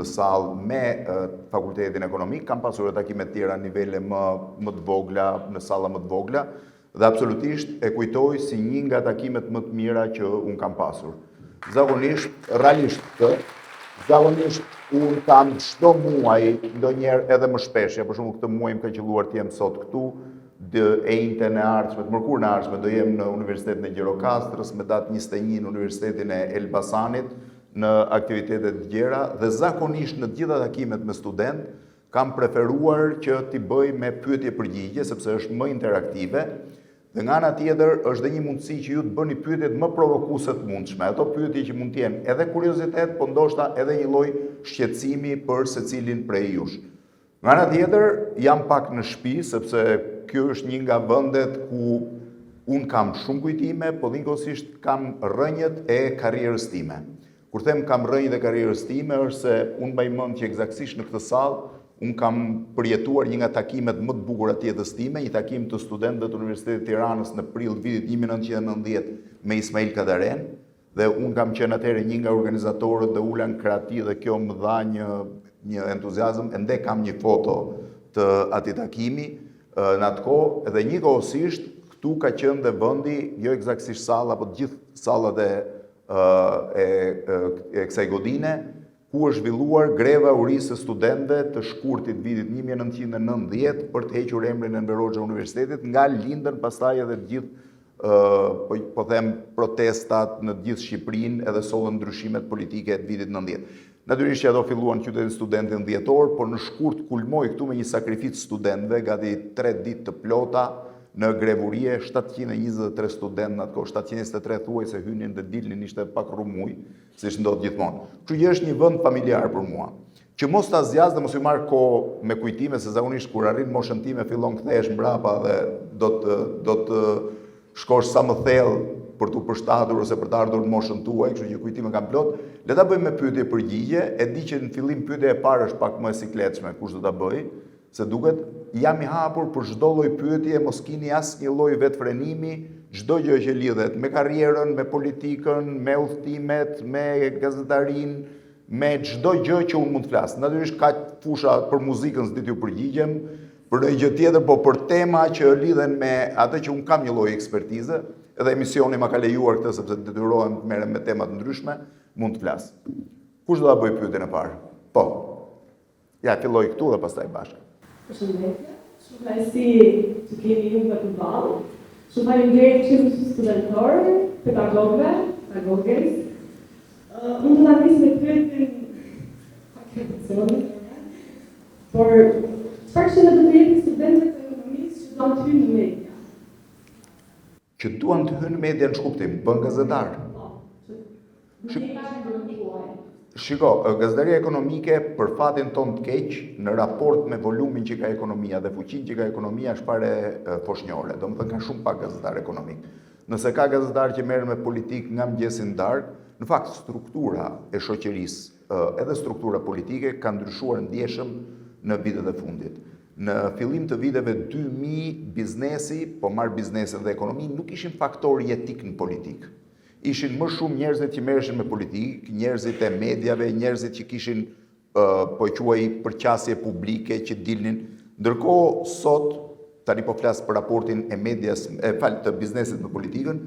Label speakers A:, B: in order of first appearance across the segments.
A: këtë sallë me Fakultetin Ekonomik, kam pasur takime të tjera në nivele më të vogla, në salla më të vogla, dhe absolutisht e kujtoj si një nga takimet më të mira që unë kam pasur. Realisht, unë kam çdo muaj, ndonjëherë edhe më shpesh, për shembull këtë muaj më ka qelluar të jem sot këtu, e njëjtën e ardhshme, të mërkurën e ardhshme do jem në Universitetin e Gjirokastrës, me datë 21 në Universitetin e Elbasanit, në aktivitetet të tjera, dhe zakonisht në të gjitha takimet me student, kam preferuar që t'i bëj me pyetje përgjigje, sepse është më interaktive, dhe nga ana tjetër është dhe një mundësi që ju të bëni pyetjet më provokuese të mundshme, ato pyetje që mund të jenë edhe kuriozitet, po ndoshta edhe një lloj shqetësimi për secilin prej jush. Nga ana tjetër, jam pak në shtëpi, sepse kjo është një nga vendet ku unë kam shumë kujtime, po njëkohësisht kam rrënjët e karrierës time. Kur them kam rrënjët e karrierës time, është se unë mbaj mend që eksaktësisht në këtë sallë, unë kam përjetuar një nga takimet më të bukura të jetës time, një takim të studentëve të Universitetit të Tiranës në prill vitit 1990 me Ismail Kadaren, dhe unë kam qenë atëherë një nga organizatorët dhe ula në krahati dhe kjo më dha një entuziazëm, ende kam një foto të atij takimi në atë kohë, dhe njëkohësisht këtu ka qenë dhe vendi, jo eksaktësisht salla, po të gjithë sallat e kësaj godine, ku është zhvilluar greva urisë së studentëve të shkurtit vitit 1990 për të hequr emrin Enver Hoxha Universitetit, nga lindën pastaj edhe të gjithë po them protestat në të gjithë Shqipërinë edhe sollën ndryshimet politike të vitit 90. Natyrisht që ato filluan qytetin studentin dhjetor, por në shkurt kulmoi këtu me një sakrificë studentëve, gati 3 ditë të plota në grevurie, 723 studentë në atë kohë, 723 thuaj se hynin dhe dilnin, ishte pak rrumuj, siç ndodh gjithmonë. Kështu që është një vend familjar për mua. Që mos ta zgjas dhe mos i marr kohë me kujtime, se zakonisht kur arrin moshën time fillon kthehesh mbrapa dhe do të shkosh sa më thellë për t'u përshtatur ose për të ardhur në moshën tuaj, kështu që kujtime kam plot. Le ta bëjmë me pyetje përgjigje, e di që në fillim pyetja e parë është pak më e sikletshme, kush do ta bëj, se duket jam i hapur për çdo lloj pyetje, mos keni asnjë lloj vetfrenimi, çdo gjë që lidhet me karrierën, me politikën, me udhëtimet, me gazetarinë, me çdo gjë që unë mund të flas. Natyrisht ka fusha për muzikën, s'di t'ju përgjigjem, për ndonjë gjë tjetër, po për tema që lidhen me atë që unë kam një lloj ekspertize, edhe emisioni ma ka lejuar këtë sepse detyrohem të merrem me tema të ndryshme, mund të flas. Kush do ta bëj pyetjen e parë? Po. Ja, filloj këtu dhe pastaj bashkë.
B: Përshëndetje, shumë kënaqësi që keni ju këtu ballë. Shumë faleminderit që studentorëve, pedagogëve, pedagoges. Unë do ta nis me pyetjen por çfarë që do të jepë studentët e ekonomisë që do të hyjnë në media?
A: Që duan të hynë në media në shkuptim, bën gazetar. Shiko, gazetaria ekonomike për fatin ton të keq në raport me volumin që ka ekonomia dhe fuqinë që ka ekonomia është fare foshnjore, do më thënë ka shumë pak gazetar ekonomik. Nëse ka gazetar që merren me politikë nga mëngjesi në darkë, në fakt struktura e shoqërisë, edhe struktura politike ka ndryshuar ndjeshëm në vitet e fundit. Në fillim të viteve 2000, biznesi, po marr biznesin dhe ekonomi, nuk ishin faktor jetik në politikë. Ishin më shumë njerëzit që merreshin me politikë, njerëzit e medjave, njerëzit që kishin po quaj përqasje publike që dilnin. Ndërkohë sot, tani po flas për raportin e medias, të biznesit me politikën,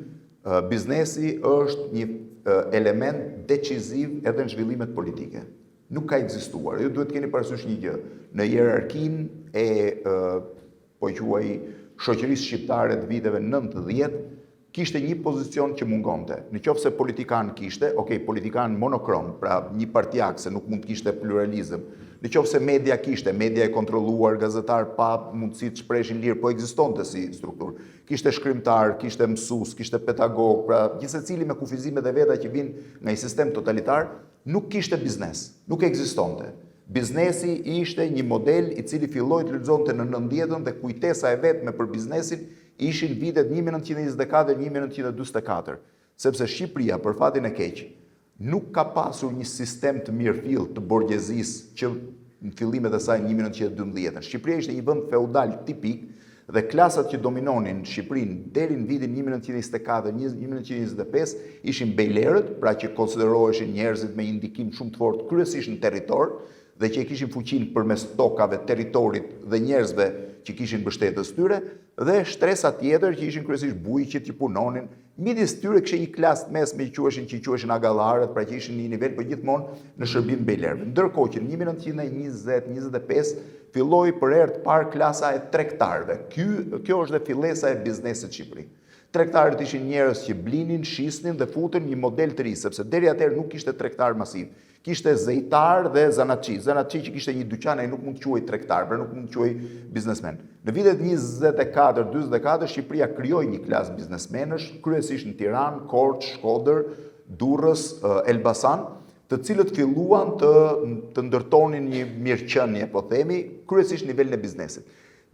A: biznesi është një element deciziv edhe në zhvillimet politike. Nuk ka ekzistuar. Ju duhet keni parasysh një gjë. Në hierarkinë e po quaj shoqërisë shqiptare të viteve 90, kishte një pozicion që mungonte. Në qoftë se politikan kishte, politikan monokrom, pra një partijak se nuk mund të kishte pluralizëm. Në qoftë se media kishte, media e kontrolluar, gazetar pa mundësi të shpreshin lirë, po ekzistonte si strukturë. Kishte shkrimtar, kishte mësues, kishte pedagog, pra gjithsecili me kufizimet e veta që vinë nga një sistem totalitar, nuk kishte biznes, nuk ekzistonte. Biznesi ishte një model i cili filloi të lexonte në 90-ën dhe kujtesa e vetme për biznesin ishin vitet 1924-1944, sepse Shqipëria, për fatin e keq, nuk ka pasur një sistem të mirëfill të borgjezisë që në fillimet e saj 1912. Shqipëria ishte një vend feudal tipik Dhe klasat që dominonin Shqipërinë deri në vitin 1924-1925 ishin bejlerët, pra që konsideroheshin njerëzit me një ndikim shumë të fortë kryesisht në territor dhe që e kishin fuqinë përmes tokave, territorit dhe njerëzve që kishin mbështetës tyre, dhe shtresa tjetër që ishin kryesisht bujqit që punonin. Midis tyre kishte një klasë mesme që quheshin agallarët, pra që ishin në një nivel për gjithmonë në shërbim bejlerëve. Ndërkohë që në 1920-25 filloi për herë të parë klasa e tregtarëve. Kjo është dhe fillesa e biznesit në Shqipëri. Tregtarët ishin njerëz që blinin, shisnin dhe futën një model të ri, sepse deri atëherë nuk kishte tregtar masiv. Kishte zejtar dhe zanatçi. Zanatçi që kishte një dyqan ai nuk mund të quhej tregtar, pra nuk mund të quhej biznesmen. Në vitet 24-44 Shqipëria krijoi një klasë biznesmenësh, kryesisht në Tiranë, Korçë, Shkodër, Durrës, Elbasan, të cilët filluan të ndërtonin një mirëqenie, po themi, kryesisht në nivelin e biznesit.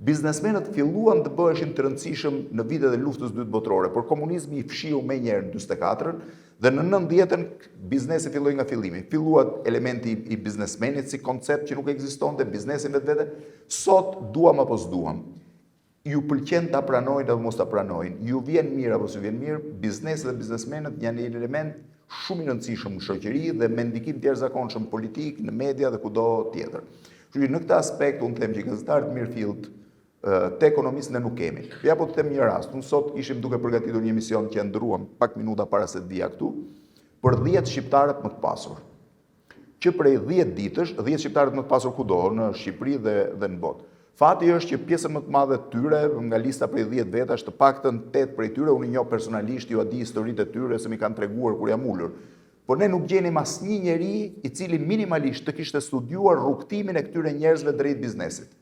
A: Biznesmenët filluan të bëheshin të rëndësishëm në vitet e luftës dytë botërore, por komunizmi i fshiu më njëherë në 44-ën dhe në 90-ën biznesi filloi nga fillimi. Filluat elementi i biznesmenit si koncept që nuk ekzistonte, biznesi vetvete. Sot duam apo s'duam, ju pëlqen ta pranojnë apo mos ta pranojnë, ju vjen mirë apo s'ju vjen mirë, biznesi dhe biznesmenët janë një element shumë i rëndësishëm në shoqëri dhe me ndikim të jashtëzakonshëm politik, në media dhe kudo tjetër. Kështu që në këtë aspekt unë them që gazetarët mirëfillt të ekonomisë ne nuk kemi. Ja po të them një rast. Unë sot ishim duke përgatitur një emision që ndruam pak minuta para se të vija këtu për 10 shqiptarët më të pasur. Që prej 10 ditësh, 10 shqiptarët më të pasur kudo në Shqipëri dhe në botë. Fati është që pjesën më të madhe të tyre, nga lista prej 10 vetash, të paktën 8 prej tyre, unë i njoh personalisht, ju a di historitë e tyre se mi kanë treguar kur jam ulur. Por ne nuk gjenim asnjë njeri i cili minimalisht të kishte studiuar rrugtimin e këtyre njerëzve drejt biznesit.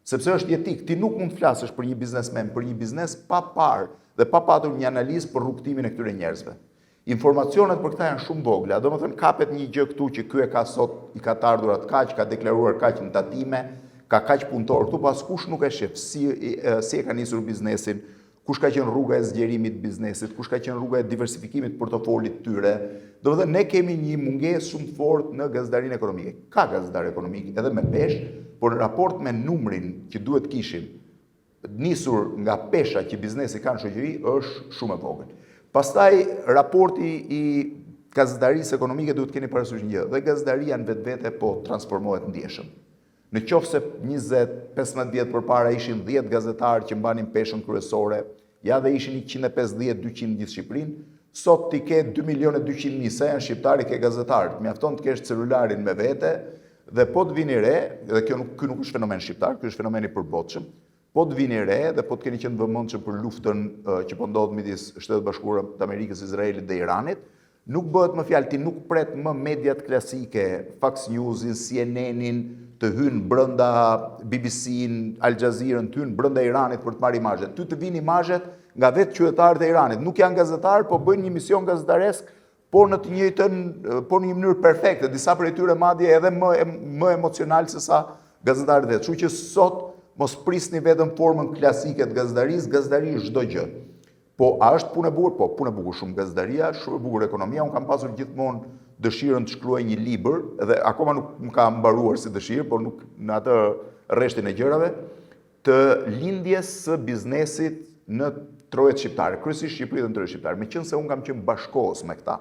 A: Sepse është jetik, ti nuk mund të flasësh për një biznesmen, për një biznes pa parë dhe pa patur një analizë për rrugtimin e këtyre njerëzve. Informacionet për këta janë shumë vogla, domethënë kapet një gjë këtu që ky e ka sot, i ka të ardhurat kaq, ka deklaruar kaq në tatime, ka kaq punëtor këtu, pas kush nuk e shef si e ka nisur biznesin, kush ka qenë rruga e zgjerimit të biznesit, kush ka qenë rruga e diversifikimit të portofolit tyre. Domethënë ne kemi një mungesë shumë të fortë në gazetarinë ekonomike. Ka gazetarë ekonomik edhe me peshë, por në raport me numrin që duhet kishim nisur nga pesha që biznesi ka në shoqëri është shumë e vogël. Pastaj raporti i gazetarisë ekonomike duhet keni parasysh një gjë, dhe gazetaria në vetvete po transformohet në ndjeshëm. Në qoftë se 20-15 vjet përpara ishin 10 gazetarë që mbanin peshën kryesore, ja dhe ishin 150-200 gjithë Shqipërinë, sot ti ke 2.200.000 sa janë shqiptarë ke gazetarë, mjafton të kesh celularin me vete, dhe po të vini re, dhe ky nuk është fenomen shqiptar, ky është fenomen i përbotshëm, po të vini re dhe po të keni qenë vëmendshëm për luftën që po ndodh midis Shtetit Bashkuar të Amerikës, Izraelit dhe Iranit, nuk bëhet më fjalë, ti nuk pret më mediat klasike, Fox Newsin, CNN-in, të hynë brenda BBC-n, Al Jazeera-n, të hynë brenda Iranit për të marrë imazhet. Ty të vinë imazhet nga vetë qytetarët e Iranit. Nuk janë gazetarë, po bëjnë një mision gazetaresk, por në të njëjtën, por në një mënyrë perfekte, disa prej tyre madje edhe më emocional se sa gazetarët vetë. Kështu që sot mos prisni vetëm formën klasike të gazetarisë, gazetari është çdo gjë. Po a është punë e bukur? Po, punë e bukur shumë gazetaria, shumë e bukur ekonomia. Unë kam pasur gjithmonë dëshirën të shkruaj një libër, dhe akoma nuk më ka mbaruar si dëshirë, por nuk në atë rreshtin e gjërave, të lindjes së biznesit në trojet shqiptare, kryesisht Shqipëri dhe në trojet shqiptare. Meqense unë kam qenë bashkohës me këta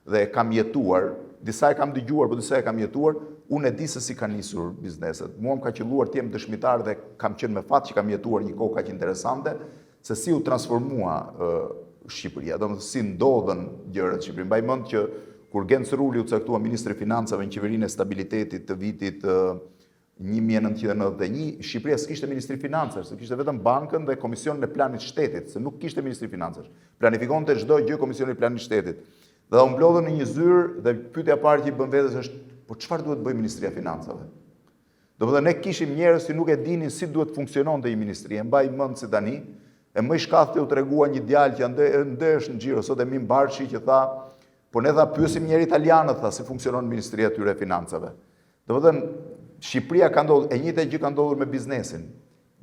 A: dhe kam jetuar, disa e kam dëgjuar, por disa e kam jetuar, unë e di se si ka nisur bizneset. Mua më ka qelluar të jem dëshmitar dhe kam qenë me fat që kam jetuar një kohë kaq interesante, se si u transformua Shqipëria, domethënë si ndodhen gjërat në Shqipëri. Mbaj mend që kur Genc Ruli u caktua ministri i financave në qeverinë e stabilitetit të vitit 1991, Shqipëria s'kishte ministri i financash, se kishte vetëm bankën dhe komisionin e planit shtetit, se nuk kishte ministri i financash. Planifikonte çdo gjë komisioni i planit shtetit. Dhe u mblodhën në një zyrë dhe pyetja e parë që i bën vetes është, po çfarë duhet bëjë Ministria e Financave? Domethënë ne kishim njerëz që nuk e dinin si duhet funksiononte një ministri. E mbaj mend si tani, e më i shkathtë u tregua një djalë që ndesh në xhiro sot Emin Barçi që tha, po ne tha pyesim njëri italianët tha si funksionon Ministria e Financave. Domethënë Shqipëria ka ndodhur, e njëjta gjë ka ndodhur me biznesin.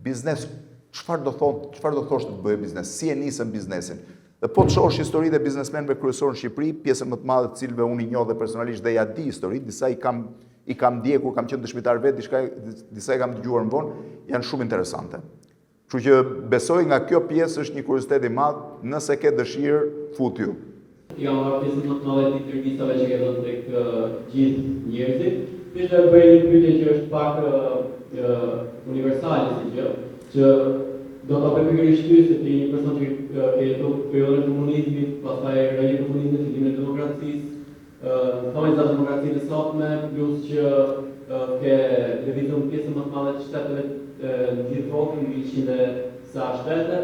A: Biznes, çfarë do thosh të bëjë biznes? Si e nisën biznesin? Dhe po të shohësh historitë e biznesmenëve kryesorë në Shqipëri, pjesën më të madhe të cilëve unë i njoh dhe personalisht dhe ja di historitë, disa i kam ndjekur, kam qenë dëshmitar vetë, disa i kam dëgjuar më vonë, janë shumë interesante. Kështu që besoj nga kjo pjesë është një kuriozitet i madh, nëse ke dëshirë, futju.
C: Jam marrë pjesën më të madhe të intervistave që ke dhënë tek gjithë njerëzit. Ishte bëj një pyetje që është pak universale si gjë, që do ta bëj pikërisht ty se ti një person që ke jetuar periudhën e komunizmit, pastaj rreth komunizmit, fillimin e demokracisë, thonjza të demokracisë e sotme, plus që ke lëvizur pjesën më të madhe të shteteve në gjithë botën, 100 sa shtete.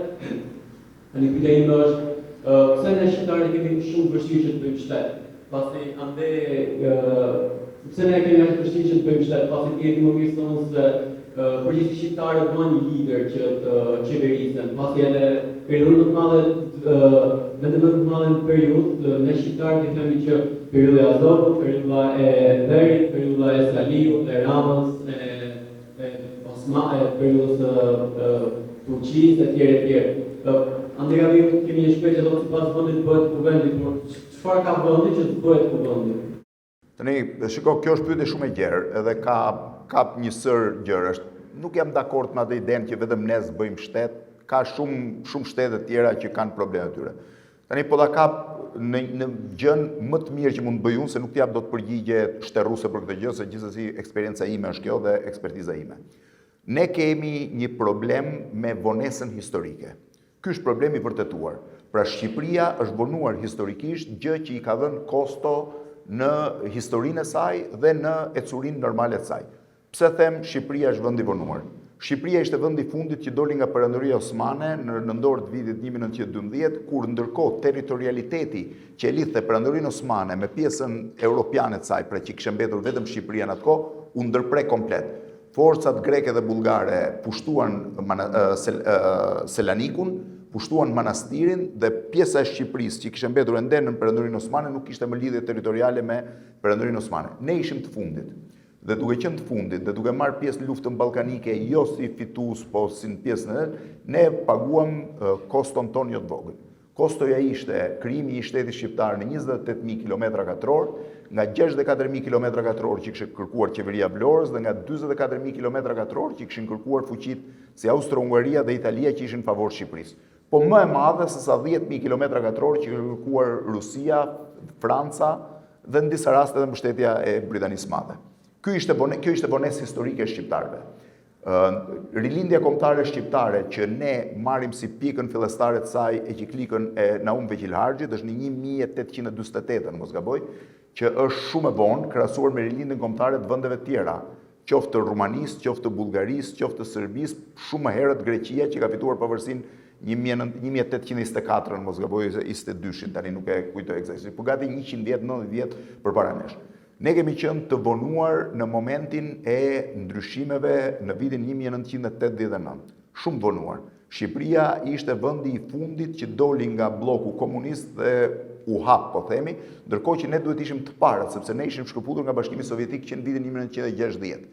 C: Tani pyetja ime është pse ne shqiptarët kemi shumë vështirë që të bëjmë shtet? Pasi pse ne kemi aq vështirë që të bëjmë shtet? Pasi ti e më mirë se unë se përgjithësi shqiptarët duan një lider që të qeverisen. Pasi edhe periudhën më të madhe, vetëm më të madhe në periudhë, ne shqiptarët i themi që periudha e Azovut, periudha e Berit, periudha e Saliut, e Ramës, periudhës Turqisë e tjerë. Andrea Viu kemi një shprehje që thotë sipas vendit bëhet kuvendi, por çfarë ka vendi që të bëhet kuvendi?
A: Tani, shiko, kjo është pyetje shumë e gjerë, edhe ka një sër gjërash. Nuk jam dakord me atë idenë që vetëm ne bëjmë shtet, ka shumë shtete tjera që kanë probleme tyre. Tani po ta kap në gjën më të mirë që mund të bëj unë, se nuk jap dot përgjigje shterruese për këtë gjë, se gjithsesi eksperjenca ime është kjo dhe ekspertiza ime. Ne kemi një problem me vonesën historike. Ky është problemi i vërtetuar. Pra Shqipëria është vonuar historikisht gjë që i ka dhënë kosto në historinë e saj dhe në ecurinë normale të saj. Pse them Shqipëria është vend i vonuar? Shqipëria ishte vendi i fundit që doli nga Perandoria Osmane në nëndor të vitit 1912, kur ndërkohë territorialiteti që e lidhte Perandorinë Osmane me pjesën europiane të saj, pra që kishte mbetur vetëm Shqipëria në atë kohë, u ndërprek komplet. Forcat greke dhe bullgare pushtuan Selanikun, pushtuan manastirin dhe pjesa e Shqipërisë që kishte mbetur ende në Perandorinë Osmane nuk kishte më lidhje territoriale me Perandorinë Osmane. Ne ishim të fundit. Dhe duke qenë të fundit dhe duke marrë pjesë në luftën ballkanike jo si fitues, po si në pjesën e ne paguam koston ton jo të vogël. Kostoja ishte krijimi i shtetit shqiptar në 28.000 km², nga 64.000 km² që kishte kërkuar qeveria Vlorës dhe nga 44.000 km² që kishin kërkuar fuqitë si Austro-Hungaria dhe Italia që ishin në favor Shqipërisë. Po më e madhe se sa 10.000 km² që kishte kërkuar Rusia, Franca dhe në disa raste edhe mbështetja e Britanisë së Madhe. Kjo ishte vonesë historike e shqiptarëve. Rilindja kombëtare shqiptare që ne marrim si pikën fillestare të saj e ciklikën e Naum Veqilharxhit është në 1848, mos gaboj, që është shumë e vonë krahasuar me rilindjen kombëtare të vendeve të tjera, qoftë të Rumanisë, qoftë të Bullgarisë, qoftë të Serbisë, shumë më herët Greqia që ka fituar pavarësinë 1824, mos gaboj 22-shin, tani nuk e kujtoj eksaktësisht, por gati 100 vjet, 90 vjet përpara nesh. Ne kemi qenë të vonuar në momentin e ndryshimeve në vitin 1989. Shumë vonuar. Shqipëria ishte vendi i fundit që doli nga bloku komunist dhe u hap, po themi, ndërkohë që ne duhet ishim të parët, sepse ne ishim shkëputur nga Bashkimi Sovjetik që në vitin 1960.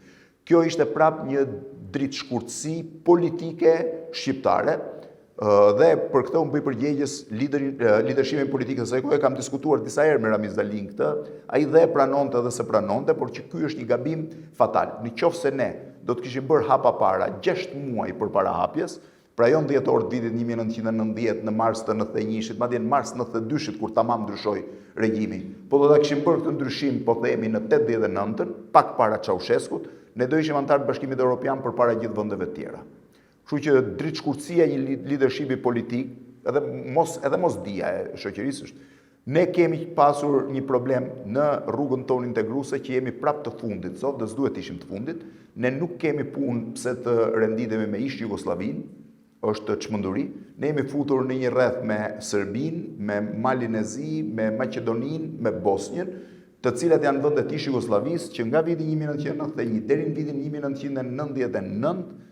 A: Kjo ishte prap një dritë shkurtësi politike shqiptare, dhe për këtë unë bëj përgjegjës lidershimin politik të saj kohë, kam diskutuar disa herë me Ramiz Dalin këtë, ai dhe pranonte dhe se pranonte, por që ky është një gabim fatal. Në qoftë se ne do të kishim bërë hapa para 6 muaj përpara hapjes, pra jo në dhjetor të vitit 1990 në mars të 91-shit, madje në mars 92-shit kur tamam ndryshoi regjimi, po do ta kishim bërë këtë ndryshim, po themi në 89-ën, pak para Ceaușescut, ne do ishim antar të Bashkimit Evropian përpara gjithë vendeve të tjera. Kështu që dritë shkurtësia e një lidershipi politik, edhe mos dia e shoqërisë është, ne kemi pasur një problem në rrugën tonë integruese që jemi prap të fundit, sot dhe s'duhet ishim të fundit, ne nuk kemi punë pse të renditemi me ish Jugosllavinë, është çmenduri, ne jemi futur në një rreth me Serbinë, me Malinezi, me Maqedoninë, me Bosnjën, të cilat janë vendet ish Jugosllavisë që nga viti 1991 deri në vitin 1999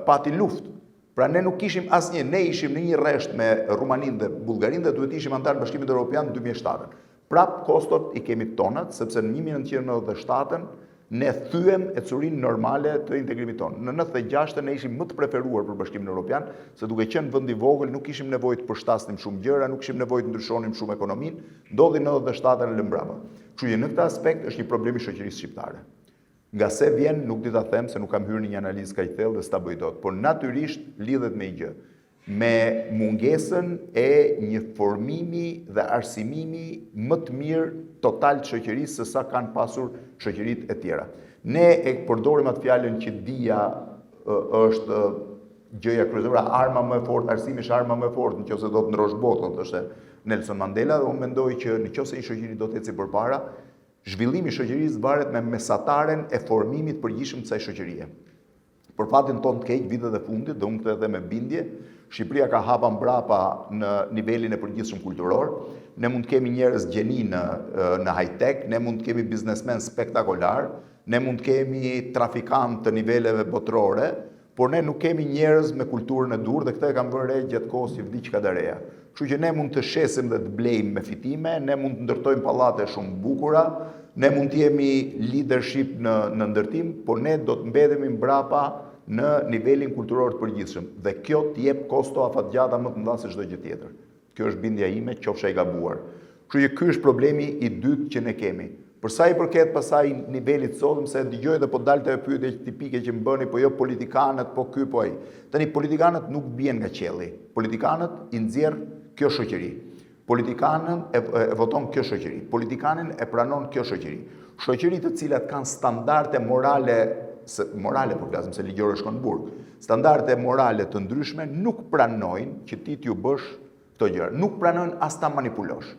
A: pati luftë. Pra ne nuk kishim asnjë, ne ishim në një rresht me Rumaninë dhe Bullgarinë dhe duhet ishim antar të Bashkimit Evropian në 2007. Prap kostot i kemi tonat, sepse në 1997 ne thyem ecurinë normale të integrimit tonë. Në 96 ne ishim më të preferuar për Bashkimin Evropian, se duke qenë vend i vogël nuk kishim nevojë të përshtasnim shumë gjëra, nuk kishim nevojë të ndryshonim shumë ekonominë, ndodhi në 97 në lëmbrapa. Kështu që në këtë aspekt është një problem i shoqërisë shqiptare. Nga se vjen, nuk di ta them se nuk kam hyrë në një analizë kaq thellë dhe s'ta bëj dot, por natyrisht lidhet me një gjë, me mungesën e një formimi dhe arsimimi më të mirë total të shoqërisë se sa kanë pasur shoqëritë e tjera. Ne e përdorim atë fjalën që dia është gjëja kryesore, arma më e fortë, arsimi është arma më e fortë, nëse do të ndrosh botën, thoshte Nelson Mandela, dhe unë mendoj që nëse një shoqëri do të ecë përpara, zhvillimi i shoqërisë varet me mesataren e formimit përgjithshëm të kësaj shoqërie. Për fatin tonë të keq, vitet e fundit, dhe unë këtë edhe me bindje, Shqipëria ka hapa mbrapa në nivelin e përgjithshëm kulturor, ne mund të kemi njerëz gjeni në high-tech, ne mund të kemi biznesmen spektakolar, ne mund të kemi trafikantë të niveleve botërore, por ne nuk kemi njerëz me kulturën e dur, dhe këtë e kam vënë re gjatë kohës që vdiq Kadareja. Kështu që ne mund të shesim dhe të blejmë me fitime, ne mund të ndërtojmë pallate shumë bukura, ne mund të jemi leadership në ndërtim, por ne do të mbetemi mbrapa në nivelin kulturor të përgjithshëm, dhe kjo të jep kosto afatgjata më të mëdha se çdo gjë tjetër. Kjo është bindja ime, qofsha i gabuar. Kështu që ky është problemi i dytë që ne kemi. Për sa i përket pasaj nivelit sotëm, se dëgjoj dhe po dalte pyetje tipike që më bëni, po jo politikanët, po ky po ai. Tani politikanët nuk bien nga qielli. Politikanët i nxjerr kjo shoqëri. Politikanën e voton kjo shoqëri. Politikanin e pranon kjo shoqëri. Shoqëri të cilat kanë standarde morale po flasim se ligjore shkon në burg. Standarde morale të ndryshme nuk pranojnë që ti t'ju bësh këto gjëra. Nuk pranojnë as ta manipulosh.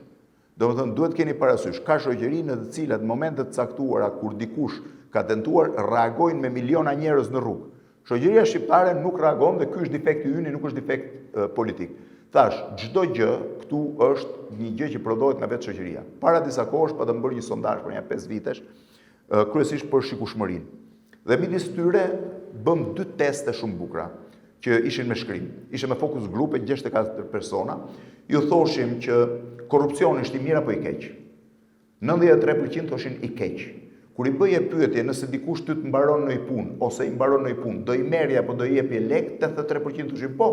A: Domethënë duhet keni parasysh, ka shoqëri në të cilat momente të caktuara kur dikush ka tentuar reagojnë me miliona njerëz në rrugë. Shoqëria shqiptare nuk reagon dhe ky është defekti ynë, nuk është defekt politik. Thash, çdo gjë këtu është një gjë që prodhohet nga vetë shoqëria. Para disa kohësh pa të bërë një sondazh për një 5 vitesh, kryesisht për shikueshmërinë. Dhe midis tyre bëm 2 teste shumë bukura, që ishin me shkrim. Ishin me fokus grupe, 64 persona. Ju thoshim që korrupsioni është i mirë apo i keq. 93% thoshin i keq. Kur i bëje pyetje nëse dikush ty të mbaron në punë ose i mbaron në punë, do i merrje apo do i jepje lek, 83% thoshin po.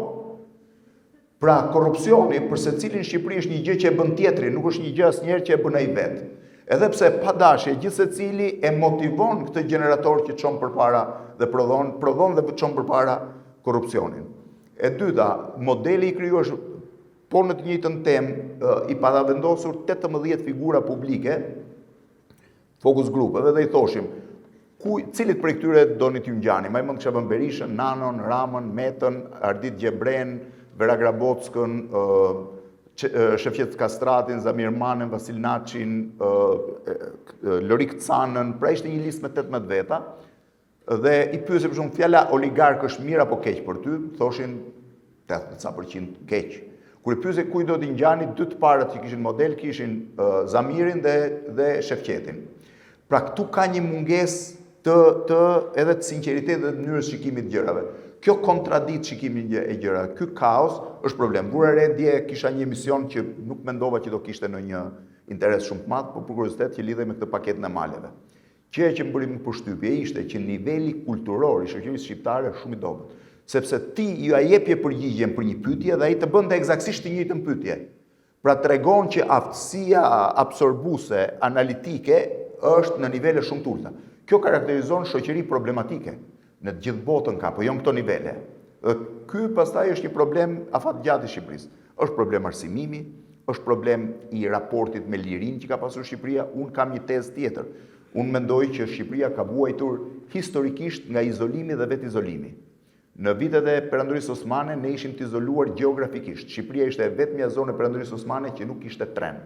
A: Pra korrupsioni për secilin në Shqipëri është një gjë që e bën tjetri, nuk është një gjë asnjëherë që e bën ai vetë. Edhe pse pa dashje gjithë secili e motivon këtë gjenerator që çon përpara dhe prodhon dhe çon përpara korrupsionin. E dyta, modeli i krijuar po në të njëjtën temë i paravendosur 18 figura publike, fokus grupeve, dhe i thoshim, cilit prej këtyre doni t'ju ngjani? Më mund të kisha Berishën, Nanon, Ramën, Metën, Ardit Gjebren, Vera Grabockën, Shefqet Kastratin, Zamir Manen, Vasil Naçin, Lorik Canën, pra ishte një listë me 18 veta, dhe i pyesëm për shumë fjala oligark është mirë apo keq për ty, thoshin 80% keq. Kur i pyesë kuj do t'i ngjani, 2 të parët që kishin model kishin Zamirin dhe Shefqetin. Pra këtu ka një mungesë edhe të sinqeritetit dhe të mënyrës shikimit të gjërave. Kjo kontradikt shikimin e gjërave, ky kaos është problem. Vura re dje kisha një emision që nuk mendova që do kishte në një interes shumë të madh, por për kuriozitet që lidhej me këtë paketën e maleve. Gjëja që më bëri më përshtypje ishte që niveli kulturor i shoqërisë shqiptare është shumë i dobët. Sepse ti ju a jepje përgjigjen për një pyetje dhe ai të bënte eksaktësisht të njëjtën pyetje. Pra tregon që aftësia absorbuese analitike është në nivele shumë të ulta. Kjo karakterizon shoqëri problematike. Në të gjithë botën ka, po jo në këto nivele. Ky pastaj është një problem afatgjatë i Shqipërisë. Është problem arsimimi, është problem i raportit me lirinë që ka pasur Shqipëria. Unë kam një tezë tjetër. Unë mendoj që Shqipëria ka vuajtur historikisht nga izolimi dhe vetë izolimi. Në vitet e Perandorisë Osmane ne ishim të izoluar gjeografikisht. Shqipëria ishte vetmja zonë e Perandorisë Osmane që nuk kishte tren.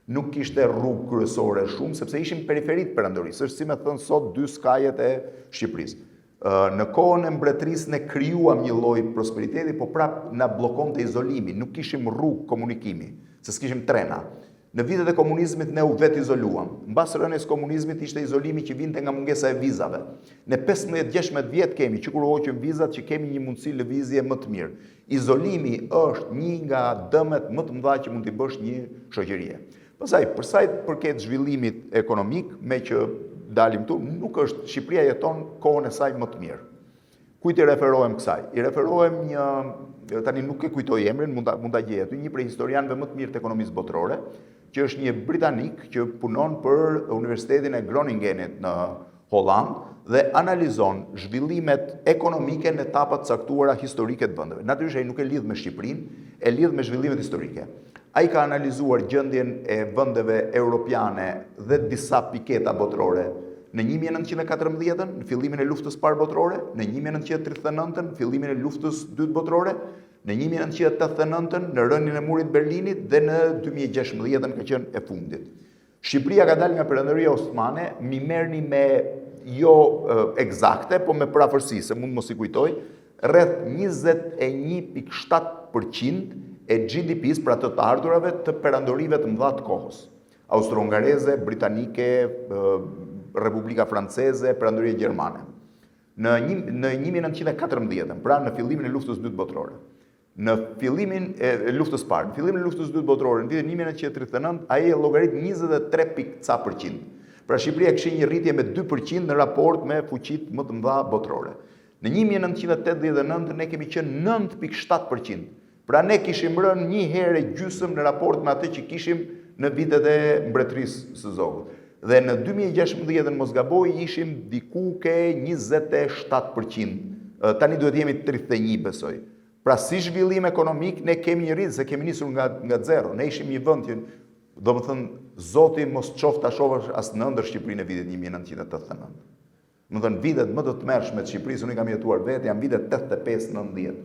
A: Nuk kishte rrugë kryesore shumë, sepse ishim periferit Perandorisë. Është si me thënë sot 2 skajet e Shqipërisë. Në kohën e mbretërisë ne krijuam një lloj prosperiteti, po prap na bllokonte izolimi, nuk kishim rrugë komunikimi, se s'kishim trena. Në vitet e komunizmit ne u vetë izoluam. Mbas rënies komunizmit ishte izolimi që vinte nga mungesa e vizave. Ne 15-16 vjet kemi që kur u hoqën vizat që kemi një mundësi lëvizje më të mirë. Izolimi është një nga dëmet më të mëdha që mund t'i bësh një shoqërie. Pastaj, për sa i përket zhvillimit ekonomik, me që dalim tu, nuk është Shqipëria jeton kohën e saj më të mirë. Kujt i referohem kësaj? I referohem tani nuk e kujtoj emrin, mund ta gjej aty, një prej historianëve më të mirë të ekonomisë botërore, që është një britanik që punon për Universitetin e Groningenit në Holland dhe analizon zhvillimet ekonomike në etapat caktuara historike të vendeve. Natyrisht ai nuk e lidh me Shqipërinë, e lidh me zhvillimet historike. Ai ka analizuar gjendjen e vendeve europiane dhe disa piketa botërore në 1914-ën, në fillimin e luftës parë botërore, në 1939-ën, në fillimin e luftës dytë botërore, në 1989-ën, në rënien e murit Berlinit dhe në 2016-ën ka qenë e fundit. Shqipëria ka dalë nga Perëndëria Osmane, mi merrni me jo eksakte, po me parafërsi, se mund mos I kujtoj, rreth 21.7% e GDP-s pra të ardhurave të perandorive të mëdha të kohës. Austro-Hungareze, Britanike, Republika Franceze, Perandoria Gjermane. Në 1914, pra në fillimin e luftës dytë botërore. Në fillimin e luftës parë, në fillimin e luftës dytë botërore, në vitin 1939, ai e llogarit 23%. Pra Shqipëria kishte një rritje me 2% në raport me fuqitë më të mëdha botërore. Në 1989 ne kemi qenë 9.7%. Pra ne kishim rënë një herë gjysmë në raport me atë që kishim në vitet e mbretërisë së Zogut. Dhe në 2016 mos gaboj ishim diku ke 27%. Tani duhet jemi 31 besoj. Pra si zhvillim ekonomik ne kemi një rritje se kemi nisur nga zero. Ne ishim një vend që domethënë Zoti mos qoftë ta shohësh as në ëndër Shqipërinë e vitit 1989. Domethënë vitet më të tmerrshme të Shqipërisë unë kam jetuar vetë janë vitet 85-90.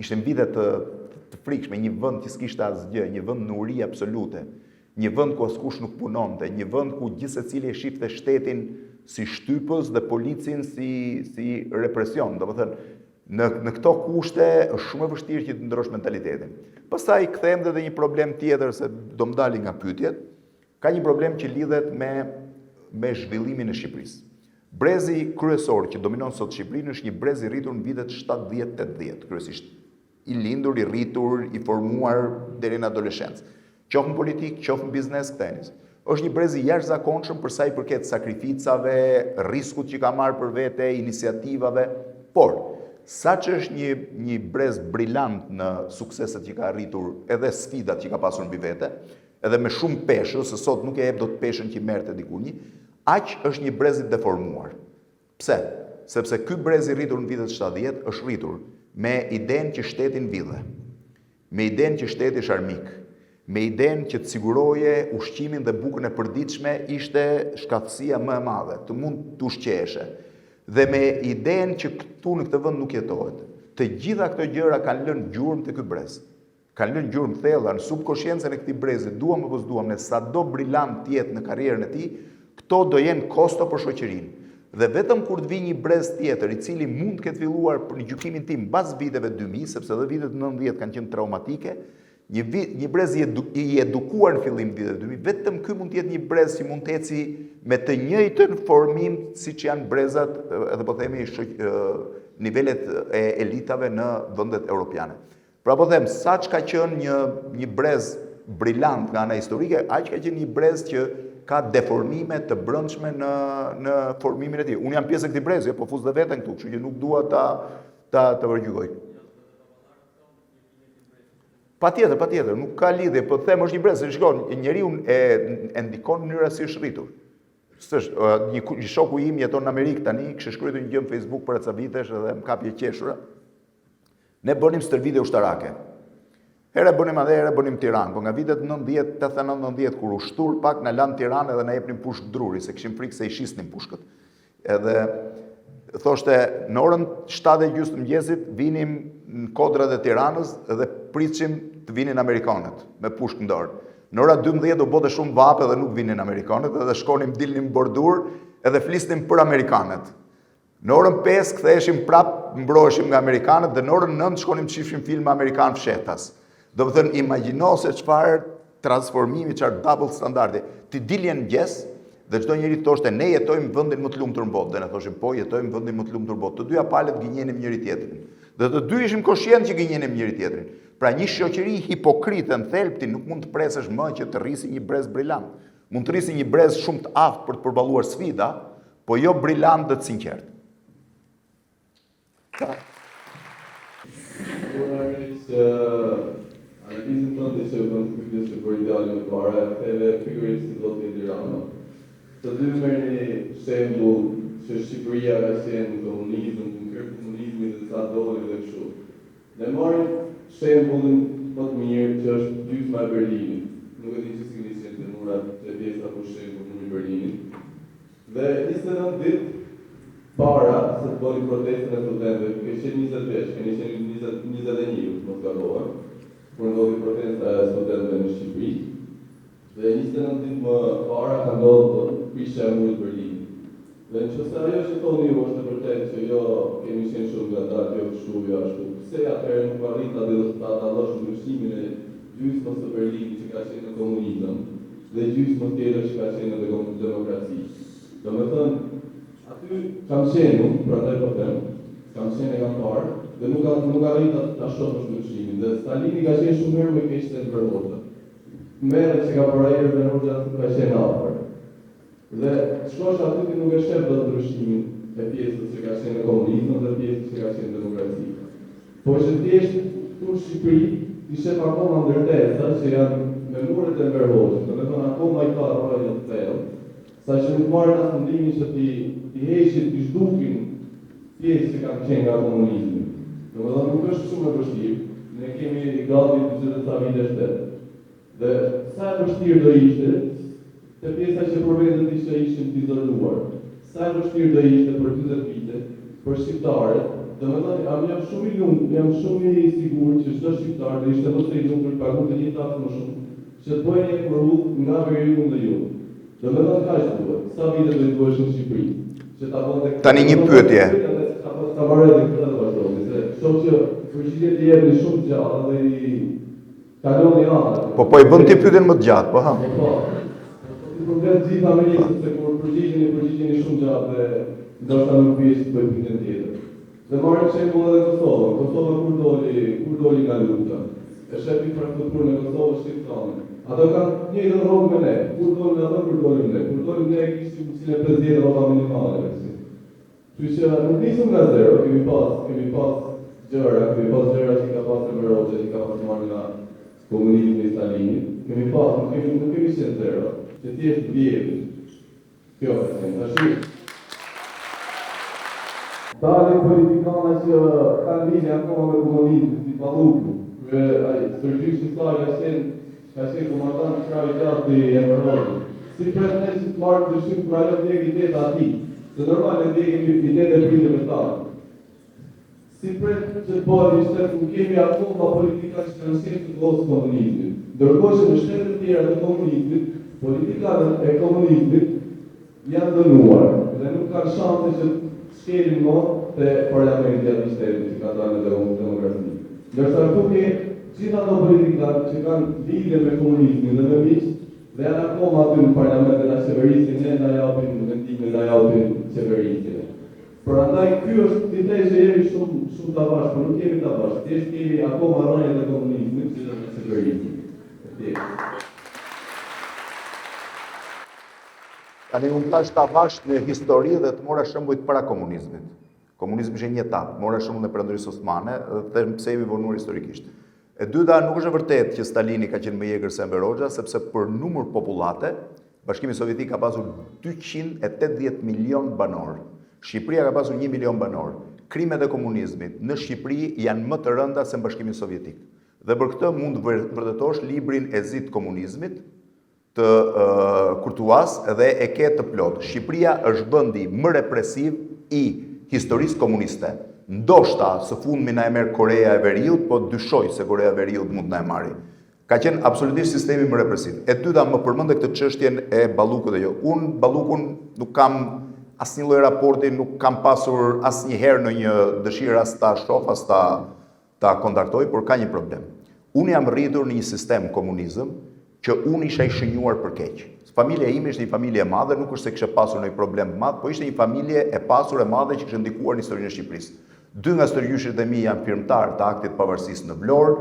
A: Ishte vitet të frikshme, një vend që s'kishte asgjë, një vend në uri absolute, një vend ku askush nuk punonte, një vend ku gjithsecili e shifte shtetin si shtypës dhe policin si represion. Domethënë, në këto kushte është shumë e vështirë që të ndrosh mentalitetin. Pastaj kthehem edhe një problem tjetër se do më dali nga pyetjet. Ka një problem që lidhet me zhvillimin e Shqipërisë. Brezi kryesor që dominon sot Shqipërinë është një brez I rritur në vitet 70-80, kryesisht I lindur, I rritur, I formuar deri në adoleshencë. Qoftë në politikë, qoftë në biznes, tenis. Është një brez I jashtëzakonshëm për sa I përket sakrificave, riskut që ka marrë për vete, iniciativave, por saqë është një brez brillant në sukseset që ka arritur, edhe sfidat që ka pasur mbi vete, edhe me shumë peshë, se sot nuk e jep dot peshën që merrte dikunji, aq është një brez I deformuar. Pse? Sepse ky brez I rritur në vitet 70 është rritur me idenë që shteti mvidhe, me idenë që shteti është armik, me idenë që të siguroje ushqimin dhe bukën e përditshme ishte shkatësia më e madhe, të mund të ushqeshe, dhe me idenë që këtu në këtë vend nuk jetohet. Të gjitha këto gjëra kanë lënë gjurmë te ky brez. Kanë lënë gjurmë thella në subkonsciencën e këtij brezi, duam apo s'duam, ne sado brillant të jetë në karrierën e tij, këto do jenë kosto për shoqërinë. Dhe vetëm kur të vi një brez tjetër I cili mund të ketë filluar për në gjykimin tim mbas viteve 2000, sepse edhe vitet 90 kanë qenë traumatike, një brez I edukuar në fillim viteve 2000, vetëm ky mund të jetë një brez që mund të eci me të njëjtën formim siç janë brezat, edhe po themi nivelet e elitave në vendet europiane. Pra po them, saç ka qenë një brez brillant nga ana historike, aq ka qenë një brez që ka deformime të brendshme në formimin e tij. Unë jam pjesë e këtij brezi, po fuz dhe veten këtu, kështu që nuk dua ta përgjykoj. Patjetër, nuk ka lidhje, po them është një brez, shikon, njeriu e ndikon në mënyrë si është rritur. S'është një shoku im jeton në Amerikë tani, kishte shkruar një gjë në Facebook për ca vitesh edhe më kapi e qeshura. Ne bënim stërvitje ushtarake. Here bënim edhe here bënim Tiranë, po nga vitet 90, 89-90 kur u shtur pak na lan Tiranë edhe na jepnin pushk druri, se kishim frikë se I shisnin pushkët. Edhe thoshte në orën 7:30 të mëngjesit vinim në kodrat e Tiranës dhe pritshim të vinin amerikanët me pushk në dorë. Në ora 12 u bote shumë vape dhe nuk vinin amerikanët edhe shkonim dilnim bordur edhe flisnim për amerikanët. Në orën 5 ktheheshim prap mbroheshim nga amerikanët dhe në orën 9 shkonim të shifshim filma amerikan fshetas. Do të thënë, imagjino se çfarë transformimi, çfarë double standardi. Ti dilje në mëngjes dhe çdo njeri thoshte ne jetojmë vendin më të lumtur në botë. Dhe ne thoshim po, jetojmë vendin më të lumtur në botë. Të dyja palët gënjenim njëri tjetrin. Dhe të dy ishim koshient që gënjenim njëri tjetrin. Pra një shoqëri hipokrite në thelb ti nuk mund të presësh më që të rrisi një brez brillant. Mund të rrisi një brez shumë të aftë për të përballuar sfida, po jo brillant dhe të sinqert.
D: Analizën tënde që vënd të pyetje për idealin e parë, edhe pikërisht si do të jetë Tirana. Të dy merrni shembull që Shqipëria ka qenë komunizëm, në kërë komunizmit dhe sa doli dhe kështu. Ne marrim shembullin më të mirë që është gjysma e Berlinit. Nuk e di që si qenë të murat të pjesa për shembull në Berlinit. Dhe 29 ditë para se të bëni protestën e studentëve, ke qenë 20 veç, keni qenë 21, mos gabova, kur ndodhi protesta e studentëve në Shqipëri. Dhe 29 ditë më para ka ndodhur prishja e murit Berlinit. Dhe nëse ajo që thoni ju është e vërtetë që jo kemi qenë shumë gatati, jo kështu, jo ashtu. Pse atëherë nuk arrit ta dallosh ndryshimin e gjysmës së Berlinit që ka qenë në komunizëm dhe gjysmës tjetër që ka qenë në demokraci. Domethënë, aty kam qenë, prandaj po them, kam qenë e kam parë dhe nuk arrit ta shohësh ndryshimin. Dhe Stalini ka qenë shumë herë më keq se Verhoxha. Merret që ka parajër Verhoxha ka qenë afër. Dhe shkosh aty ti nuk e shef dot ndryshimin e pjesës që ka qenë në komunizëm dhe pjesës që ka qenë në demokraci. Po që thjesht tu në Shqipëri ti shef akoma ndërtesa që janë me muret e Verhoxhës, domethënë akoma i ka rrojë të thellë. Sa që nuk marrën asë ndimin që ti heqin, ti zhdukin pjesë që kanë qenë nga komunizmi. Domethënë nuk është shumë e vështirë, ne kemi gati 40 vite shtetë. Dhe sa e vështirë do ishte, te pjesa që për vendet ishin izoluar, sa e vështirë do ishte për 40 vite, për shqiptarët, domethënë jam shumë i lumtur, jam shumë i sigurt që çdo shqiptar do ishte më i lumtur të pagonte një taksë më shumë, që të bëjë një rrugë nga Veriun dhe ju. Domethënë kaq duhet. Sa vite do të duhesh në Shqipëri? Që ta bënte.
A: Tani një pyetje.
D: Ta marrë edhe këtë të vazhdoni, se shoh që përgjigjet e jepni shumë gjata dhe i kaloni anë.
A: Po i bën ti pyetjen më të gjatë, po ha.
D: Po. Ti vetë gjithë amerikët se kur përgjigjen shumë gjatë dhe ndoshta nuk vjen të bëj pyetjen tjetër. Dhe marrim shembull edhe Kosovën. Kosova kur doli nga luta. E shef infrastrukturën e Kosovës shqiptare. Ato kanë njëjtën rrugë me ne. Kur dolim ato, kur dolim ne. Kur dolim ne kishim si në 50 rroba minimale. Kështu që nuk nisëm nga zero, kemi pas gjëra që ka pasur Verhoxha, që ka pasur nga komunizmi i Stalinit. Kemi pas, nuk kemi qenë zero, që thjesht vjedhim. Kjo është tash. Dalin politikana që kanë linje akoma me komunizmin, si Palluku. Sërgjyshi Sali ka qenë komandant kraj gjatë i Verhoxhës. Si pretendent që të marrë ndryshim kur ajo ndjek idetë ati, se normal e ndjekim idetë e pritje me ta. Si pretendent që të bëhet një shtet ku kemi akoma politika që kanë qenë të gosë komunizmit. Ndërkohë që në shtetet tjera të komunizmit, politikanët e komunizmit janë dënuar dhe nuk kanë shanse që shkelin më te parlamenti aty shtetit që ka dalë në demokraci. Ndërsa këtu ke gjitha ato politikanë që kanë lidhje me komunizmin dhe me miq dhe janë akoma aty në parlament dhe na qeverisin ne na japin vendimin, na japin qeverisin. Prandaj ky është ide që jemi shumë të avash, por nuk jemi të avash. Thjesht kemi akoma rrënjët e komunizmit që është me qeverisin.
A: Tani unë tash të avash në histori dhe të mora shembuj para komunizmit. Komunizmi ishte një etapë, mora shembull në Perëndërisë Osmane dhe them pse jemi vonuar historikisht. E dyta, nuk është e vërtetë që Stalini ka qenë më i egër se Verhoxha, sepse për numër popullate, Bashkimi Sovjetik ka pasur 280 milion banor. Shqipëria ka pasur 1 milion banor. Krimet e komunizmit në Shqipëri janë më të rënda se në Bashkimin Sovjetik. Dhe për këtë mund të vërtetosh librin e zi të komunizmit të Kurtuas dhe e ke të plot. Shqipëria është vendi më represiv i historisë komuniste. Ndoshta së fundmi na e merr Korea e Veriut, po dyshoj se Korea e Veriut mund na e marrë. Ka qenë absolutisht sistemi më represiv. E dyta, më përmendë këtë çështjen e Ballukut dhe jo. Unë Ballukun nuk kam asnjë lloj raporti, nuk kam pasur asnjëherë në një dëshirë as ta shoh, as ta kontaktoj, por ka një problem. Unë jam rritur në një sistem komunizëm që unë isha i shënjuar për keq. Familja ime ishte një familje e madhe, nuk është se kishte pasur ndonjë problem të madh, po ishte një familje e pasur e madhe që kishte ndikuar në historinë e Shqipërisë. 2 nga stërgjyshit e mi janë firmtar të aktit të pavarësisë në Vlorë,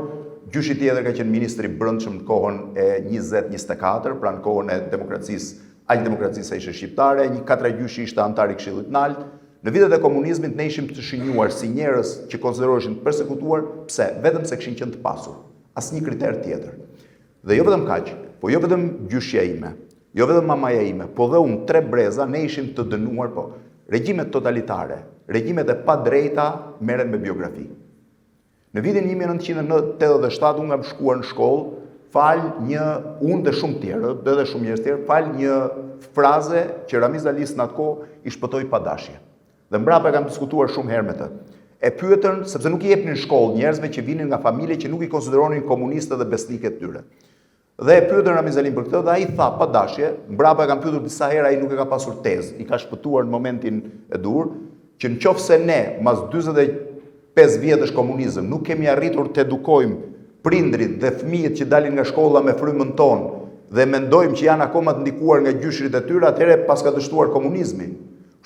A: gjyshi tjetër ka qenë ministri i brendshëm në kohën e 20-24, pra në kohën e demokracisë, aq demokracisë sa ishte shqiptare, një katragjyshi ishte antar i Këshillit të Lartë. Në vitet e komunizmit ne ishim të shënjuar si njerëz që konsideroheshin të përsekutuar, pse? Vetëm se kishin qenë të pasur. Asnjë kriter tjetër. Dhe jo vetëm kaq, po jo vetëm gjyshja ime, jo vetëm mamaja ime, po dhe unë 3 breza, ne ishim të dënuar, po. regjimet totalitare, regjimet e pa drejta merren me biografi. Në vitin 1987 unë kam shkuar në shkollë, unë dhe shumë tjerë, dhe shumë njerëz tjerë, fal një fraze që Ramiz Ali në atë kohë i shpëtoi pa dashje. Dhe mbrapa kam diskutuar shumë herë me të. E pyetën sepse nuk i jepnin në shkollë njerëzve që vinin nga familje që nuk i konsideronin komunistë dhe besnikë të tyre. Dhe e pyetën Ramiz Alin për këtë dhe ai tha pa dashje, mbrapa e kam pyetur disa herë, ai nuk e ka pasur tezë, i ka shpëtuar në momentin e dur, që nëse ne mas 45 vjetësh komunizëm nuk kemi arritur të edukojmë prindrit dhe fëmijët që dalin nga shkolla me frymën tonë dhe mendojmë që janë akoma të ndikuar nga gjyshrit e tyre, atëherë pas ka dështuar komunizmi.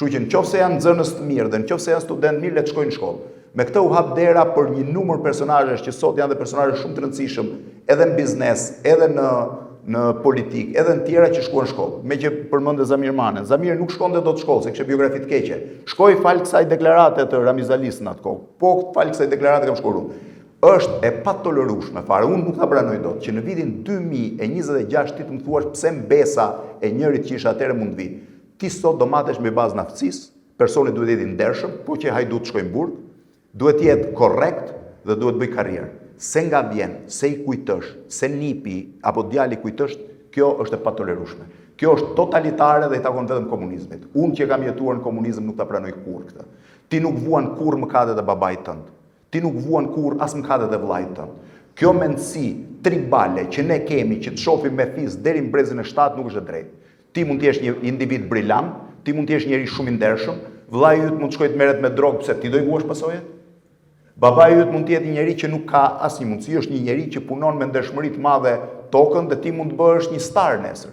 A: Kështu që nëse janë nxënës të mirë dhe nëse janë student mirë, le të shkojnë në shkollë. Me këtë u hap dera për një numër personazhesh që sot janë dhe personazhe shumë të rëndësishëm, edhe në biznes, edhe në politikë, edhe në tjera që shkuan në shkollë. Me që përmendë Zamir Manen. Zamir nuk shkonte dot në shkollë, se kishte biografi të keqe. Shkoi fal kësaj deklarate të Ramiz Alis në atë kohë. Po fal kësaj deklarate kam shkuar unë. Është e patolerueshme fare, unë nuk ta pranoj dot, që në vitin 2026 ti të më thuash pse mbesa e njërit që isha atëherë mund vi. Ti sot do matesh me bazë naftësisë, personi duhet jetë i ndershëm, po që hajdu të shkojnë në burg, duhet jetë korrekt dhe duhet bëj karrierë. Se nga vjen, se i kujtësh, se nipi apo djali kujtësh, kjo është e patolerueshme. Kjo është totalitare dhe i takon vetëm komunizmit. Unë që kam jetuar në komunizëm nuk ta pranoj kurrë këtë. Ti nuk vuan kurrë mëkatet e babait tënd. Ti nuk vuan kur as mëkatet e vllajt tënd. Kjo mendësi tribale që ne kemi që të shohim me fis deri në brezin e 7 nuk është e drejtë. Ti mund të jesh një individ brillant, ti mund të jesh njëri shumë i ndershëm, vllai yt mund të shkojë të merret me drogë pse ti do i vuash pasojat? Babai yt mund të jetë një njeri që nuk ka asnjë mundësi, është një njeri që punon me ndershmëri të madhe tokën dhe ti mund të bëhesh një star nesër.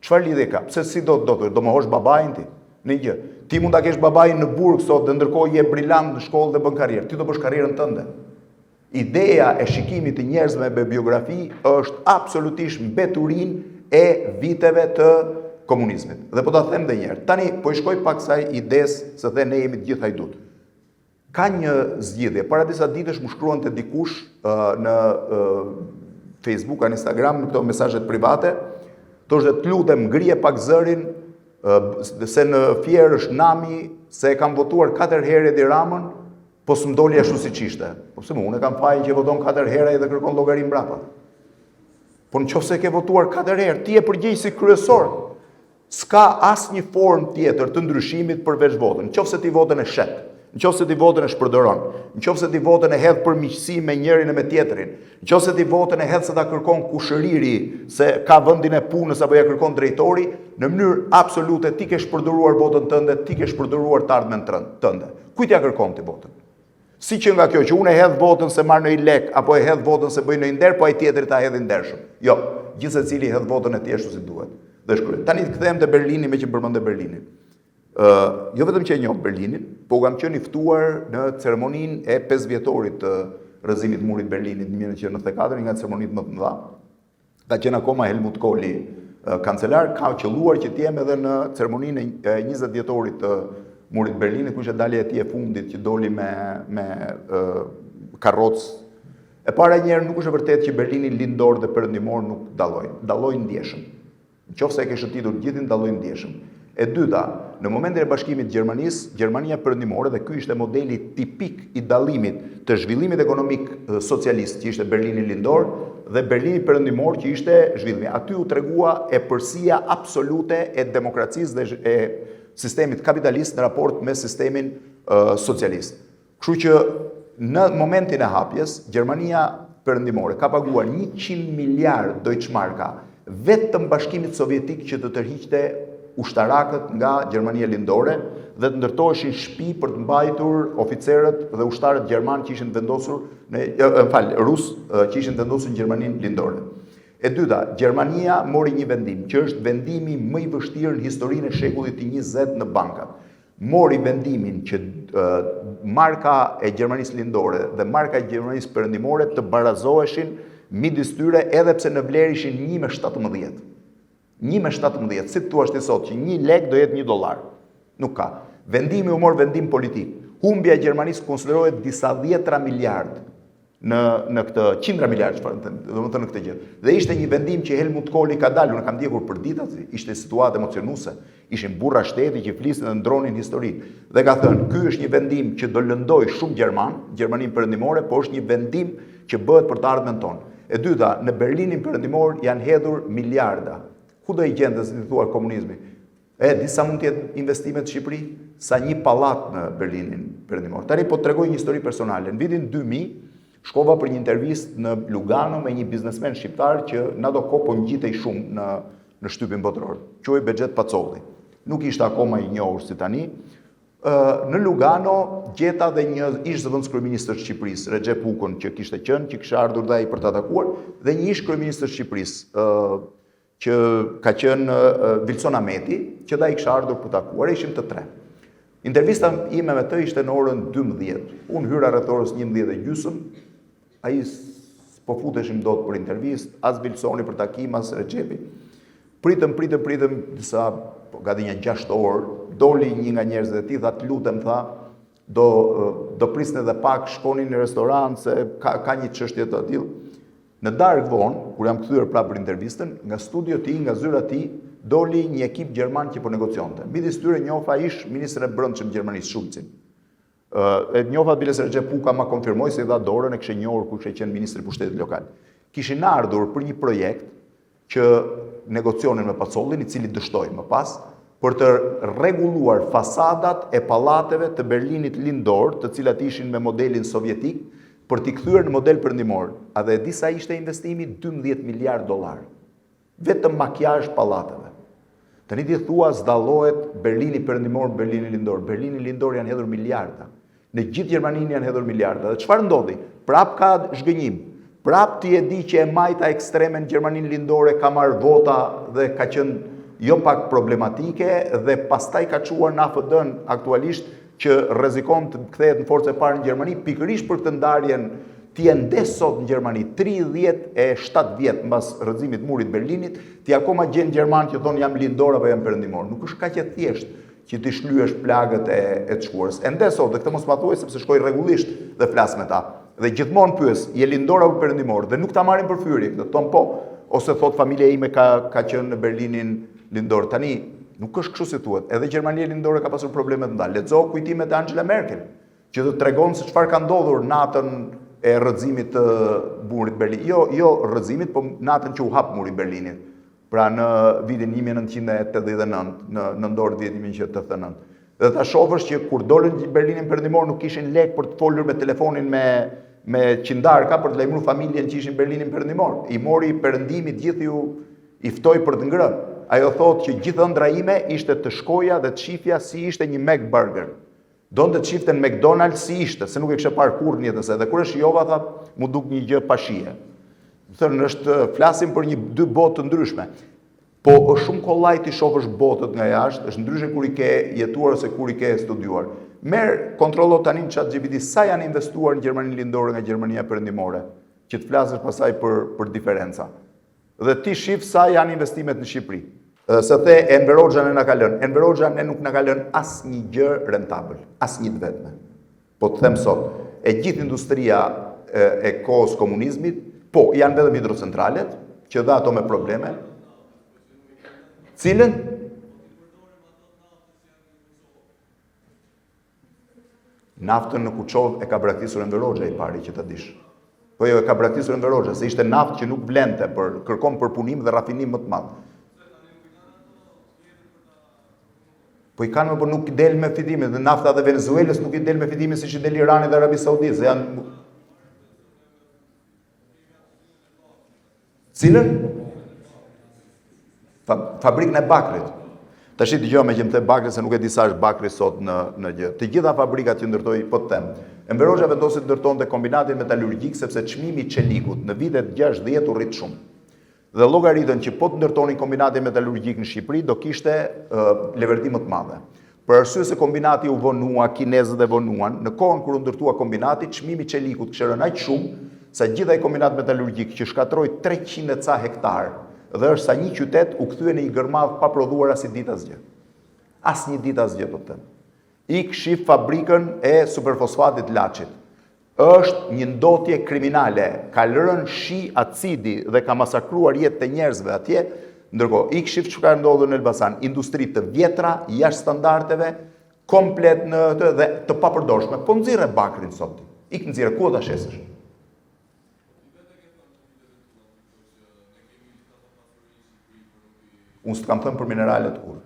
A: Çfarë lidhje ka? Pse si do mohosh babain ti? Në gjë. Ti mund ta kesh babain në burg sot dhe ndërkohë je brillant në shkollë dhe bën karrierë. Ti do bësh karrierën tënde. Ideja e shikimit të njerëzve me biografi është absolutisht mbeturinë e viteve të komunizmit. Dhe po ta them edhe një herë. Tani po i shkoj pak kësaj idesë se dhe ne jemi të gjithë hajdut. Ka një zgjidhje. Para disa ditësh më shkruante dikush në Facebook, në Instagram, në këto mesazhet private, thoshte të lutem ngrije pak zërin se në Fier është nami, se e kam votuar 4 herë Edi Ramën, po s'm doli ashtu siç ishte. Po pse unë kam fajin që voton 4 herë dhe kërkon llogari mbrapa. Po nëse e ke votuar 4 herë, ti je përgjegjësi kryesor. S'ka asnjë formë tjetër të ndryshimit përveç votën. Nëse ti votën e shet, nëse ti votën e shpërdoron, nëse ti votën e hedh për miqësi me njërin e me tjetrin, nëse ti votën e hedh se ta kërkon kushëriri, se ka vendin e punës apo ja kërkon drejtori, në mënyrë absolute ti ke shpërdoruar votën tënde, ti ke shpërdoruar të ardhmen tënde. Kujt ja kërkon ti votën? Si që nga kjo që unë e hedh votën se marr në i lek, apo e hedh votën se bëj në i nder, po ai tjetri ta hedh i ndershëm. Jo, gjithsecili hedh votën e tij ashtu si duhet. Dhe shkruaj. Tani të kthehem te Berlini me që përmendë Berlinin. Jo vetëm që e njoh Berlinin, po kam qenë i ftuar në ceremoninë e 5 vjetorit të rrëzimit të murit Berlinit në 1994, nga ceremonitë më të mëdha. Ka qenë akoma Helmut Kohli kancelar, ka qelluar që të jem edhe në ceremoninë e 20 vjetorit të murit Berlinit, ku ishte dalja e tij e fundit që doli me karrocë. E para njerë nuk është e vërtet që Berlini lindor dhe perëndimor nuk dallojnë. Dallojnë ndjeshëm. Nëse e ke shëtitur gjithin, dallojnë ndjeshëm. E dyta, në momentin e bashkimit të Gjermanisë, Gjermania perëndimore, dhe ky ishte modeli tipik i dallimit të zhvillimit ekonomik socialist që ishte Berlini lindor dhe Berlini perëndimor që ishte zhvillimi. Aty u tregua e përsia absolute e demokracisë dhe e sistemit kapitalist në raport me sistemin socialist. Kështu që në momentin e hapjes, Gjermania perëndimore ka paguar 100 miliard Deutschmarka vetëm bashkimit sovjetik që të tërhiqte ushtarakët nga Gjermania lindore dhe të ndërtoheshin shtëpi për të mbajtur oficerët dhe ushtarët gjerman që ishin vendosur rus që ishin vendosur në Gjermaninë lindore. E dyta, Gjermania mori një vendim që është vendimi më i vështirë në historinë e shekullit të 20 në bankat. Mori vendimin që marka e Gjermanisë lindore dhe marka e Gjermanisë perëndimore të barazoheshin midis tyre edhe pse në vlerë ishin 1/17. 1/17, si të thua ti sot që 1 lek do jetë $1. Nuk ka. Vendimi u mor vendim politik. Humbja e Gjermanisë konsiderohet disa 10 miliard. në këtë 100 miliard, domethënë në këtë gjë. Dhe ishte një vendim që Helmut Kohli ka dalur, unë kam ndjekur për ditat, ishte situatë emocionuese. Ishin burra shteti që flisin dhe ndronin historinë. Dhe ka thënë, ky është një vendim që do lëndoj shumë Gjermaninë perëndimore, por është një vendim që bëhet për të ardhmen tonë. E dyta, në Berlinin perëndimor janë hedhur miliarda. Ku do i gjendë si thuar komunizmi? Disa mund të jetë investimet në Shqipëri, sa një pallat në Berlinin perëndimor. Tani po t'rregoj një histori personale. Në vitin 2000 shkova për një intervistë në Lugano me një biznesmen shqiptar që në ato kohë po ngjitej shumë në shtypin botëror. Quhej Bexhet Pacolli. Nuk ishte akoma i njohur si tani. Në Lugano gjeta dhe një ish zëvendës kryeministër të Shqipërisë, Recep Ukun, që kishte qenë, që kishte ardhur dhe ai për ta takuar, dhe një ish kryeministër të Shqipërisë, që ka qenë Vilson Ahmeti, që dhe ai kishte ardhur për ta takuar, ishim të tre. Intervista ime me të ishte në orën 12. Unë hyra rreth orës 11:30. Ai s'po futeshim dot për intervistë, as Vilsoni për takim, as Recepi. Pritëm disa gati një 6 orë, doli një nga njerëzit e tij, tha të lutem, tha, do prisni edhe pak, shkonin në restoran se ka një çështje të tillë. Në darkë vonë, kur jam kthyer prapë për intervistën, nga studio i tij, nga zyra e tij, doli një ekip gjerman që po negocionte. Midis tyre njofa ish ministrin e brendshëm të Gjermanisë, Schulzin. E njofa biles Recep Uka ma konfirmoi se i dha dorën, e kishte njohur kur kishte qenë ministri i pushtetit lokal. Kishin ardhur për një projekt që negocionin me Pacollin, i cili dështoi më pas, për të rregulluar fasadat e pallateve të Berlinit lindor, të cilat ishin me modelin sovjetik, për t'i kthyer në model perëndimor. A dhe e di sa ishte investimi? 12 miliard dollar. Vetëm makjazh pallateve. Tani ti thua zdallohet Berlini perëndimor, Berlini lindor. Berlini lindor janë hedhur miliarda. Në gjithë Gjermaninë janë hedhur miliarda. Dhe çfarë ndodhi? Prap ka zhgënjim. Prap ti e di që e majta ekstreme në Gjermaninë lindore ka marrë vota dhe ka qenë jo pak problematike dhe pastaj ka çuar në AFD-n aktualisht që rrezikon të kthehet në forcë e parë në Gjermani, pikërisht për këtë ndarjen ti ndes sot në Gjermani 37 vjet mbas rrëzimit murit Berlinit, ti akoma gjen gjerman që thonë jam lindor apo jam perëndimor. Nuk është kaq e thjeshtë që ti shlyesh plagët e të shkuarës. Ndes sot, dhe këtë mos ma thuaj sepse shkoj rregullisht dhe flas me ta. Dhe gjithmonë pyes, je lindor apo perëndimor? Dhe nuk ta marrin për fyri, këtë thon po, ose thot familja ime ka qenë në Berlinin lindor. Tani nuk është kështu si thuhet. Edhe Gjermania lindore ka pasur probleme të mëdha. Lexo kujtimet e Angela Merkel, që do të tregon se çfarë ka ndodhur natën e rrëzimit të murit Berlinit. Jo rrëzimit, po natën që u hap muri Berlinit. Pra në vitin 1989, në ndorë vitin 1989. Dhe ta shohësh që kur dolën Berlinin perëndimor nuk kishin lek për të folur me telefonin me qindarka për të lajmëruar familjen që ishin Berlinin perëndimor. I mori perëndimi, gjithë ju i ftoi për të ngrënë. Ajo thotë që gjithë ëndra ime ishte të shkoja dhe të shifja si ishte një Mac burger. Donte të shifte në McDonald's si ishte, se nuk e kishte parë kurrë në jetën e saj. Dhe kur e shijova tha, mu duk një gjë pa shije. Thënë, flasim për dy botë të ndryshme. Po është shumë kollaj ti shohësh botët nga jashtë, është ndryshe kur i ke jetuar ose kur i ke studiuar. Merë kontrollo tani në ChatGPT sa janë investuar në Gjermaninë lindore nga Gjermania perëndimore, që të flasësh pasaj për diferenca. Dhe ti shif sa janë investimet në Shqipëri. Se the Enver Hoxha ne na ka lënë. Enver Hoxha ne nuk na ka lënë asnjë gjë rentabël, asnjë të vetme. Po të them sot, e gjithë industria e kohës komunizmit, po janë vetëm hidrocentralet, që dha ato me probleme. Cilën? Naftën në Kuçov e ka braktisur Enver Hoxha i pari që ta dish. Po jo, e ka braktisur Enver Hoxha, se ishte naftë që nuk blente, kërkon për punim dhe rafinim më të madh. Po i kanë, por nuk i del me fitime, dhe nafta dhe Venezuelës nuk i del me fitime si që i del Irani dhe Arabi Saudit, se janë... Cilën? Fabrikën e Bakrit. Tash i dëgjoj me që më the Bakri se nuk e di sa është Bakri sot në gjë. Të gjitha fabrikat që ndërtoi, po të them. Enver Hoxha vendosi të ndërtonte kombinatin metalurgjik sepse çmimi i çelikut në vitet 60 u rrit shumë. Dhe llogaritën që po të ndërtonin kombinatin metalurgjik në Shqipëri do kishte levërtim më të madhe. Për arsye se kombinati u vonua, kinezët e vonuan, në kohën kur u ndërtua kombinati, çmimi i çelikut kishte rënë aq shumë sa gjithë ai kombinat metalurgjik që shkatroi 300 ca hektar dhe është sa një qytet u kthye në një gërmadh pa prodhuar as një ditë asgjë. As një ditë asgjë, po të them. Ik shif fabrikën e superfosfatit Laçit. është një ndotje kriminale, ka lërën shi acidi dhe ka masakruar jetë të njerëzve atje, ndërkohë ik shif që ka ndodhur në Elbasan, industri të vjetra, jashtë standardeve, komplet në të dhe të papërdorshme, po nxirre bakrin sot. Ik nxirre ku ta shesësh. Unë s'të kam thënë për mineralet kur.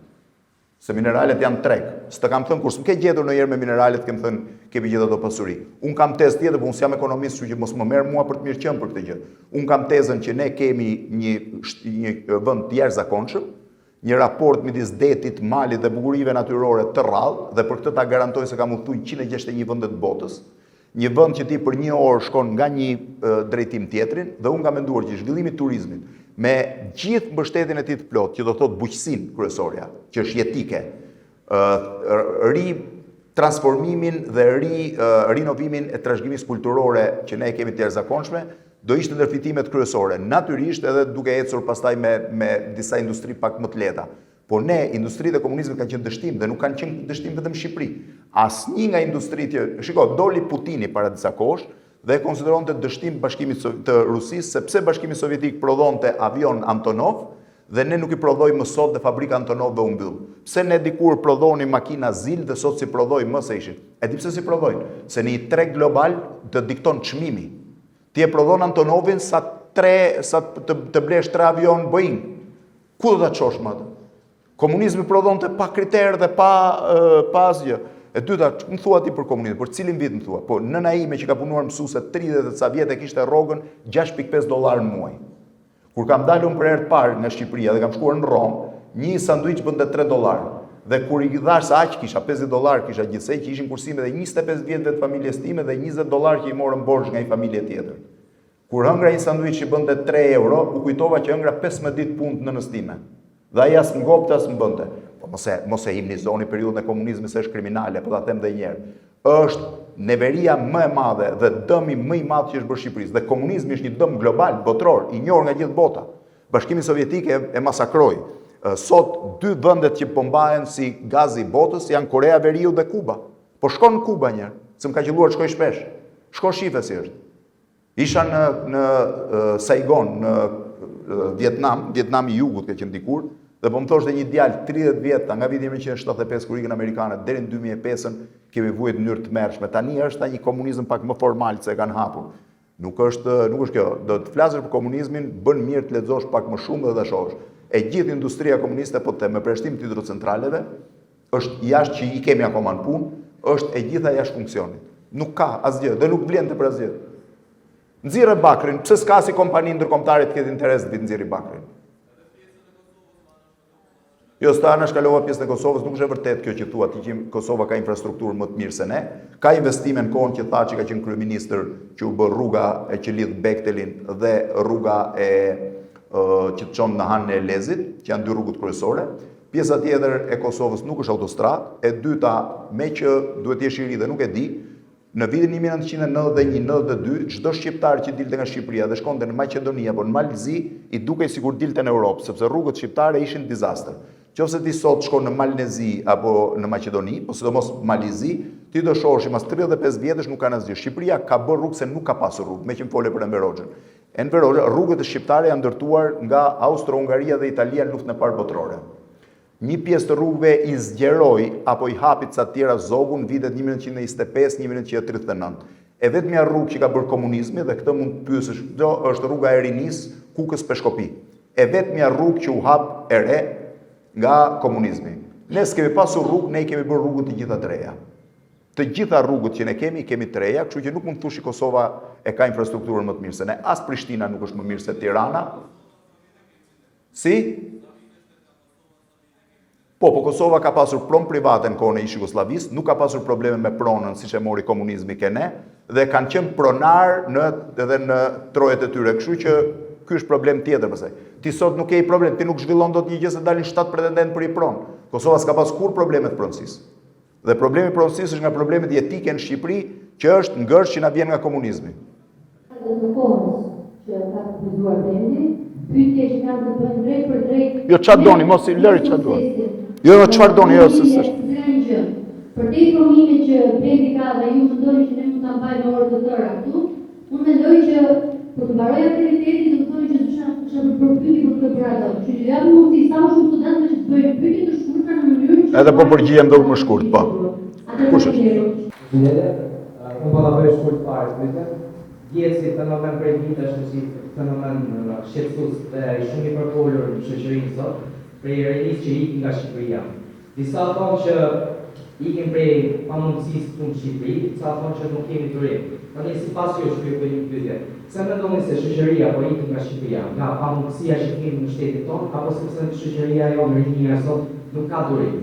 A: Se mineralet janë treg. S'të kam thënë kur s'm ke gjetur ndonjëherë me mineralet, kem thënë kemi gjetur ato pasuri. Unë kam tezë tjetër, por unë jam ekonomist, kështu që mos më merr mua për të mirëqenë për këtë gjë. Unë kam tezën që ne kemi një vend të jashtëzakonshëm, një raport midis detit, malit dhe bukurive natyrore të rrallë, dhe për këtë ta garantoj se kam udhëtuar 161 vende të botës. Një vend që ti për 1 orë shkon nga një drejtim tjetrin, dhe unë kam menduar që zhvillimi i turizmit me gjithë mbështetjen e tij të plotë, që do thotë bujqësinë kryesorja, që është jetike, transformimin dhe rinovimin e trashëgimisë kulturore që ne kemi të jashtëzakonshme, do ishte ndër fitimet kryesore. Natyrisht edhe duke ecur pastaj me disa industri pak më të lehta. Po ne, industritë e komunizmit kanë qenë dështim dhe nuk kanë qenë dështim vetëm në Shqipëri. Asnjë nga industritë, shiko, doli Putini para disa kohësh dhe konsideronte dështim Bashkimit të Rusisë, sepse Bashkimi Sovjetik prodhonte avion Antonov dhe ne nuk i prodhojmë më sot dhe fabrika Antonovëve u mbyll. Pse ne dikur prodhonim makina Zil dhe sot si prodhojmë më se ishin? E di pse si prodhojnë? Se në një treg global të dikton çmimi. Ti e prodhon Antonovin sa të blesh 3 avion Boeing. Ku do ta çosh më atë? Komunizmi prodhonte pa kriter dhe pa asgjë. E dyta, më thua ti për komunizmin, për cilin vit më thua? Po nëna ime që ka punuar mësuese 30 e ca vjet e kishte rrogën $6.5 në muaj. Kur kam dalur për herë të parë nga Shqipëria dhe kam shkuar në Rom, një sanduiç bënte $3. Dhe kur i dhash se aq kisha $50, kisha gjithsej që ishin kursime dhe 25 vjetëve të familjes time dhe $20 që i morën borxh nga një familje tjetër. Kur hëngra një sanduiç që bënte €3, u kujtova që hëngra 15 ditë punë në nënës time. Dhe ai as ngopte as mbënte. Po mos e himnizoni periudhën e komunizmit se është kriminale, po ta them edhe një herë. Është neveria më e madhe dhe dëmi më i madh që është bërë Shqipërisë. Dhe komunizmi është një dëm global, botror, i njohur nga gjithë bota. Bashkimi Sovjetik e masakroi. Sot 2 vendet që pombahen si gazi i botës janë Korea e Veriut dhe Kuba. Po shkon në Kuba një herë, se më ka qelluar të shkoj shpesh. Shko shife si është. Isha në Saigon, në Vietnam i Jugut ka qenë dikur. Dhe po më thoshte një djalë 30 vjet nga viti 1975 kur ikën amerikanët deri në 2005 kemi vujt në mënyrë të mërshme. Tani është një komunizëm pak më formal se e kanë hapur. Nuk është kjo. Do të flasësh për komunizmin, bën mirë të lexosh pak më shumë dhe ta shohësh. E gjithë industria komuniste po të me preshtim të hidrocentraleve është jashtë që i kemi akoma në punë, është e gjitha jashtë funksionit. Nuk ka asgjë dhe nuk vlen të për asgjë. Nxirre bakrin, pse s'ka si kompani ndërkombëtare të ketë interes të vitë nxirri bakrin? Jo, sta në shkalova pjesën e Kosovës, nuk është e vërtet kjo që thua ti që Kosova ka infrastrukturë më të mirë se ne. Ka investime në kohën që tha që ka qenë kryeministër që u bë rruga e që lidh Bektelin dhe rruga që të çon në hanën e Lezit, që janë 2 rrugët kryesore. Pjesa tjetër e Kosovës nuk është autostradë, e dyta me që duhet jesh i ri dhe nuk e di, në vitin 1991-92, çdo shqiptar që dilte nga Shqipëria dhe shkonte në Maqedoni apo në Malzi, i dukej sikur dilte në Europë, sepse rrugët shqiptare ishin disaster. Qofse ti sot shkon në Malnezi apo në Maqedoni, po sidomos Malizi, ti do shohësh mas 35 vjetësh nuk kanë asgjë. Shqipëria ka bërë rrugë se nuk ka pasur rrugë, me që më fole për Enver Hoxhën. Enver Hoxha, rrugët e shqiptare janë ndërtuar nga Austro-Hungaria dhe Italia në luftën e parë botërore. Një pjesë të rrugëve i zgjeroi apo i hapi ca të tjera zogu në vitet 1925-1939. E vetmja rrugë që ka bërë komunizmi dhe këtë mund të pyesësh, është rruga e Rinis, Kukës Peshkopi. E vetmja rrugë që u hap e re nga komunizmi. Ne s'kemi pasur rrugë, ne i kemi bërë rrugët të gjitha të reja. Të gjitha rrugët që ne kemi të reja, kështu që nuk mund të thush që Kosova e ka infrastrukturën më të mirë se ne. As Prishtina nuk është më mirë se Tirana. Si? Po Kosova ka pasur pronë private në kohën e ish Jugosllavisë, nuk ka pasur probleme me pronën siç e mori komunizmi ke ne, dhe kanë qenë pronar edhe në trojet e tyre. Kështu që ky është problem tjetër pastaj. Ti sot nuk ke i problem, ti nuk zhvillon dot një gjë se dalin 7 pretendentë për i pronë. Kosova s'ka pas kur probleme të pronësisë. Dhe problemi i pronësisë është nga problemet jetike në Shqipëri, që është ngërsh që na vjen nga komunizmi. Jo, çfarë doni, mos i lëri çfarë doni. Jo, çfarë doni, jo, s'është.
E: Për te informime që Blendi ka dhe ju mendoni që ne mund ta kampajnë orë të tëra këtu, unë mendoj që për të mbaroj aktivitetin do të thonë që kisha për pyetje për të bërë ato. Kështu që jam mundësi sa më shumë studentëve që të bëjnë pyetje të shkurtra në mënyrë që
A: Edhe po përgjigjem do më shkurt, po. Kush është?
F: Unë po ta bëj shkurt fare pyetjen. Dihet si fenomen prej vitesh është si fenomen shqetësues dhe shumë i përfolur në shoqërinë sot, prej rinisë që ikin nga Shqipëria. Disa thonë që ikin prej pamundësisë këtu në Shqipëri, disa thonë që nuk kemi turim. Tani sipas jush kjo bëj një pyetje. Se mendoni se shoqëria po ikin nga Shqipëria, nga pamundësia që kemi në shtetin tonë, apo sepse shoqëria jonë rinia sot nuk ka turim?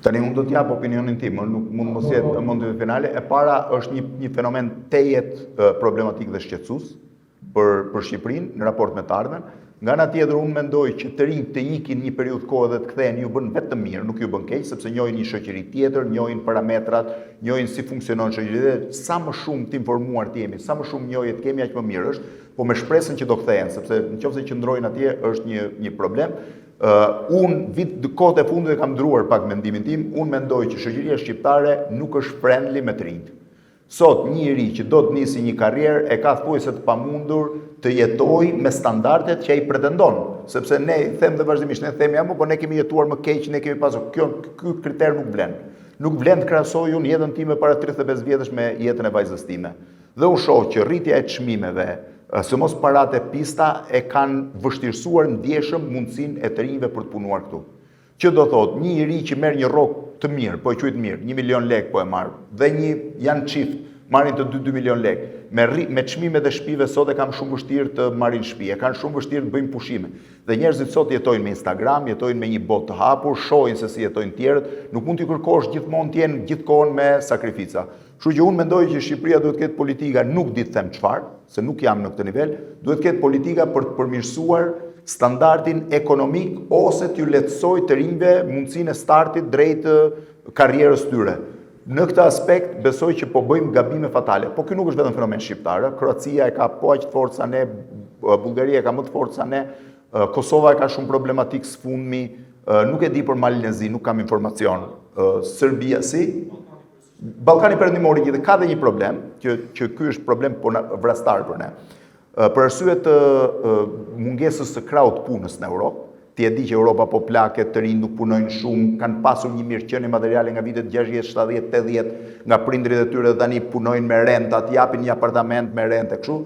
A: Tani unë do t'jap opinionin tim, nuk mund mos jetë mendime finale. E para është një fenomen tejet problematik dhe shqetësues për Shqipërinë në raport me të ardhmen. Nga ana tjetër unë mendoj që të rinjt të ikin një periudhë kohë dhe të kthehen ju bën vetëm mirë, nuk ju bën keq, sepse njohin një shoqëri tjetër, njohin parametrat, njohin si funksionon shoqëria. Sa më shumë të informuar të jemi, sa më shumë njohje të kemi, aq më mirë është, po me shpresën që do kthehen, sepse nëse qëndrojnë atje është një problem. Unë kohët e fundit e kam ndruar pak mendimin tim, unë mendoj që shoqëria shqiptare nuk është friendly me të rinjt. Sot një njeri që do të nisi një karrierë e ka thuajse të pamundur të jetojë me standardet që ai pretendon, sepse ne them dhe vazhdimisht ne themi apo po ne kemi jetuar më keq, ne kemi pasur ky kriter nuk vlen. Nuk vlen të krahasoj unë jetën time para 35 vjetësh me jetën e vajzës time. Dhe u shoh që rritja e çmimeve, sëmos paratë e pista e kanë vështirësuar ndjeshëm mundësinë e të rinjve për të punuar këtu. Që do thotë, një njeri që merr një rrok të mirë, po e quajt mirë, 1 milion lekë po e marr, dhe janë çift, marrin të 2 milion lekë. Me çmimet e shtëpive sot e kanë shumë vështirë të marrin shtëpi, e kanë shumë vështirë të bëjnë pushime. Dhe njerëzit sot jetojnë me Instagram, jetojnë me një botë të hapur, shohin se si jetojnë tjerët, nuk mund t'i kërkosh gjithmonë të jenë gjithkohon me sakrifica. Kështu që unë mendoj që Shqipëria duhet të ketë politika, nuk di të them çfarë, se nuk jam në këtë nivel, duhet të ketë politika për të përmirësuar standardin ekonomik ose t'ju lehtësoj të rinjve mundësinë e startit drejt karrierës tyre. Në këtë aspekt besoj që po bëjmë gabime fatale, po ky nuk është vetëm fenomen shqiptar, Kroacia e ka po aq të fortë sa ne, Bullgaria e ka më të fortë sa ne, Kosova e ka shumë problematik sfundmi, nuk e di për Malinezi, nuk kam informacion. Serbia si? Ballkani Perëndimor gjithë ka dhe një problem, që ky është problem vrastar për ne. Për arsye të mungesës së krahut punës në Europë, ti e di që Europa po plaket, të rinj nuk punojnë shumë, kanë pasur një mirëqenie materiale nga vitet 60, 70, 80, nga prindrit e tyre dhe tani punojnë me renta, të japin një apartament me rentë kështu.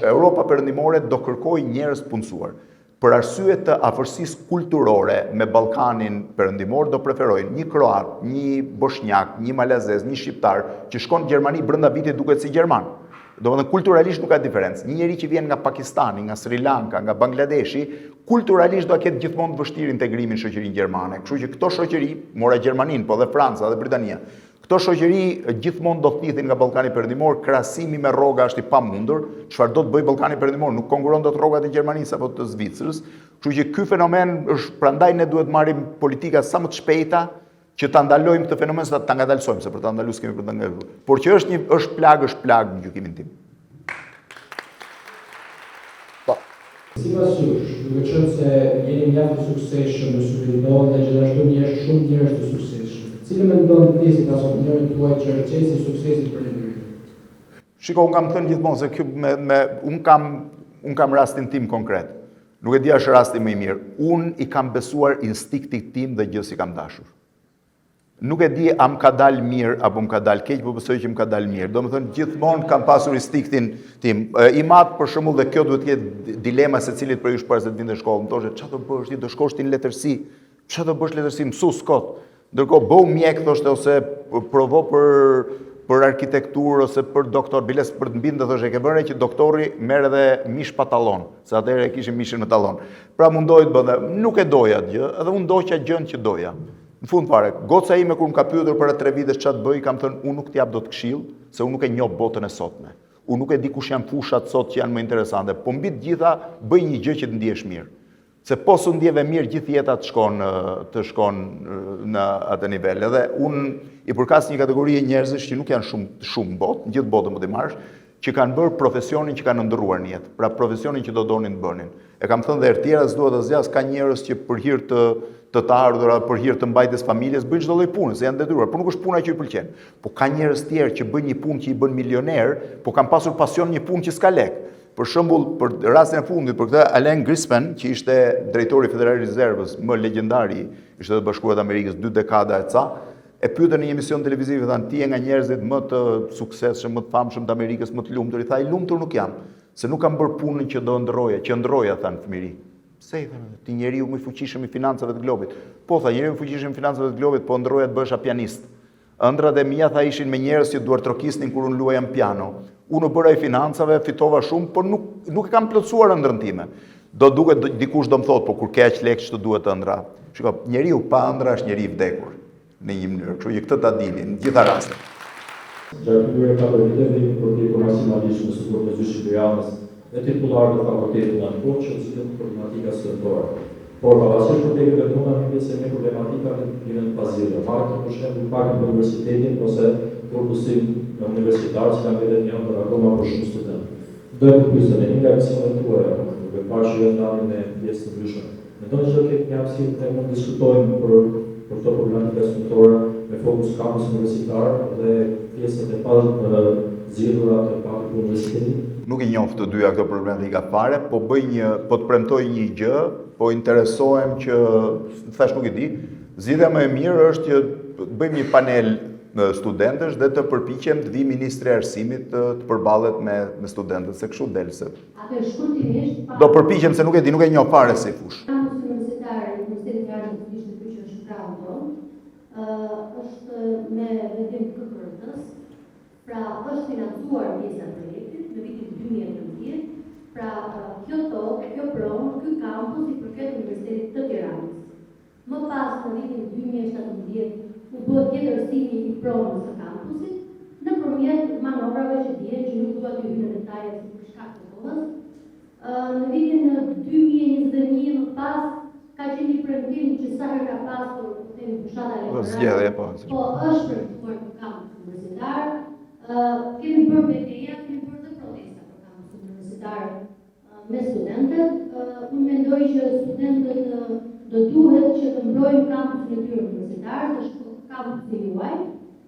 A: Europa Perëndimore do kërkojë njerëz punësuar. Për arsye të afërsisë kulturore me Ballkanin Perëndimor do preferojnë një kroat, një bosnjak, një malazez, një shqiptar që shkon në Gjermani brenda vitit duket si gjerman. Domethënë kulturalisht nuk ka diferencë. Një njeri që vjen nga Pakistani, nga Sri Lanka, nga Bangladeshi, kulturalisht do ketë gjithmonë të vështirë integrimin në shoqërinë gjermane. Kështu që këto shoqëri, mora Gjermaninë, po dhe Franca dhe Britania, këto shoqëri gjithmonë do thithin nga Ballkani Perëndimor, krahasimi me rroga është i pamundur. Çfarë do të bëjë Ballkani Perëndimor? Nuk konkuron dot rrogat e Gjermanisë apo të Zvicrës. Kështu që ky fenomen është, prandaj ne duhet marrim politika sa më të shpejta që ta ndalojmë këtë fenomen, se ta ngadalsojmë, se për ta ndaluar kemi për ta ngadalur. Por që është plagë në gjykimin tim. Po.
G: Sipas jush, duke qenë se jeni mjaft të suksesshëm në Surinam dhe gjithashtu jeni shumë njerëz të suksesshëm. Cilë mendon ti si pasionarin tuaj që është qesi i suksesit për ndërhyrje?
A: Shiko, unë kam thënë gjithmonë se unë kam rastin tim konkret. Nuk e di a është rasti më i mirë. Unë i kam besuar instinktit tim dhe gjë si kam dashur. Nuk e di a më ka dalë mirë apo më ka dalë keq, po besoj që më ka dalë mirë. Domethënë gjithmonë kam pasur instinktin tim. I madh për shembull dhe kjo duhet të jetë dilema secilit për ju para se të vinte në shkollë. Më thoshte çfarë do bësh ti, do shkosh ti në letërsi. Çfarë do bësh letërsi, mësues kot. Ndërkohë bëu mjek thoshte ose provo për arkitekturë ose për doktor, biles për të mbinë dhe thoshte ke vënë që doktori merr edhe mish patallon, se atëherë kishim mishin në tallon. Pra mundoi të bënte, nuk e doja atë gjë, edhe unë ndoqa gjën që doja. Në fund fare, goca ime kur më ka pyetur para 3 vitesh ç'a të bëj, kam thënë unë nuk t'jap dot këshill, se unë nuk e njoh botën e sotme. Unë nuk e di kush janë fushat sot që janë më interesante, po mbi të gjitha bëj një gjë që të ndihesh mirë. Se po s'u ndjeve mirë gjithë jeta të shkon në atë nivel. Edhe unë i përkas një kategori njerëzish që nuk janë shumë botë, në gjithë botën më të marrësh, që kanë bërë profesionin që kanë ndërruar në jetë, pra profesionin që do donin të bënin. E kam thënë dhe herë tjera, s'dua të zgjas, ka njerëz që për hir të ardhura, për hir të mbajtjes familjes bëjnë çdo lloj pune, se janë detyruar, por nuk është puna që i pëlqen. Po ka njerëz tjerë që bëjnë një punë që i bën milioner, po kanë pasur pasion një punë që s'ka lek. Për shembull, për rastin e fundit, për këtë Alan Greenspan, që ishte drejtori i Federal Reserve-s, më legjendari i Shtetit Bashkuar të Amerikës 2 dekada e ca, e pyetën në një emision televiziv, thanë, ti je nga njerëzit më të suksesshëm, më të famshëm të Amerikës, më të lumtur. I tha, i lumtur nuk jam, se nuk kam bërë punën që do ndroja, që ndroja, thanë fëmijëri. Pse i thanë, ti njeriu më i fuqishëm i financave të globit. Po tha, njeriu i fuqishëm i financave të globit, po ndroja të bëhesha pianist. Ëndrat e mia tha ishin me njerëz që duartrokisnin kur unë luajam piano. Unë bëra i financave, fitova shumë, por nuk e kam plotësuar ëndrrën time. Do duket dikush do më thotë, po kur ke aq lekë ç'të duhet ëndra. Shiko, njeriu pa ëndra është njeri i vdekur në një mënyrë, kështu që këtë ta dini në gjitha rastet.
G: Gjatë këtyre 4 viteve jemi përpjekur maksimalisht në suport të Shqipërianës dhe titular të fakultetit në Ankon që zgjidhet problematika shtetërore. Por pavarësisht problemeve tona, në pjesë me problematika në disiplinën bazike. Marrë për shembull pak në universitetin ose korpusin universitar që kanë vetë janë për akoma për shumë studentë. Do të pyesën e nga opsionet tuaja, duke parë që janë ndalën me pjesë të ndryshme. Mendoni që këtë një hapësirë të mund të diskutojmë për këto problematika shtetërore me fokus kampus universitar dhe pjesët e zgjedhura të pak të universitetit?
A: Nuk i njoh të dyja këto problematika fare, po të premtoj një gjë, po interesohem që thash nuk e di. Zgjidhja më e mirë është që bëjmë një panel studentësh dhe të përpiqem të vi ministri i arsimit të përballet me studentët, se kështu del se.
E: Atë shkurtimisht
A: Do përpiqem se nuk e di, nuk e njoh fare si fush.
E: Kampus universitar i Universitetit të Arsimit të Kishit që është krahun tonë, është me vendim të KKR-s, pra është financuar pjesa e projektit në vitin 2019. Pra kjo pronë, ky kampus i përket Universitetit të Tiranës. Më pas në vitin 2017 u bë tjetërsimi i pronës së kampusit nëpërmjet manovrave që dihen që nuk dua të hyj në detaje për shkak të kohës. Në vitin 2021 më pas ka qenë një premtim që sa herë ka pasur themi fushata elektorale. Po është premtuar për kampus universitar. Kemi bërë betejë, kemi bërë dhe protesta për kampus universitar me studentët. Unë mendoj që studentët do duhet që të mbrojnë kampusin e tyre universitar, është kampusi juaj,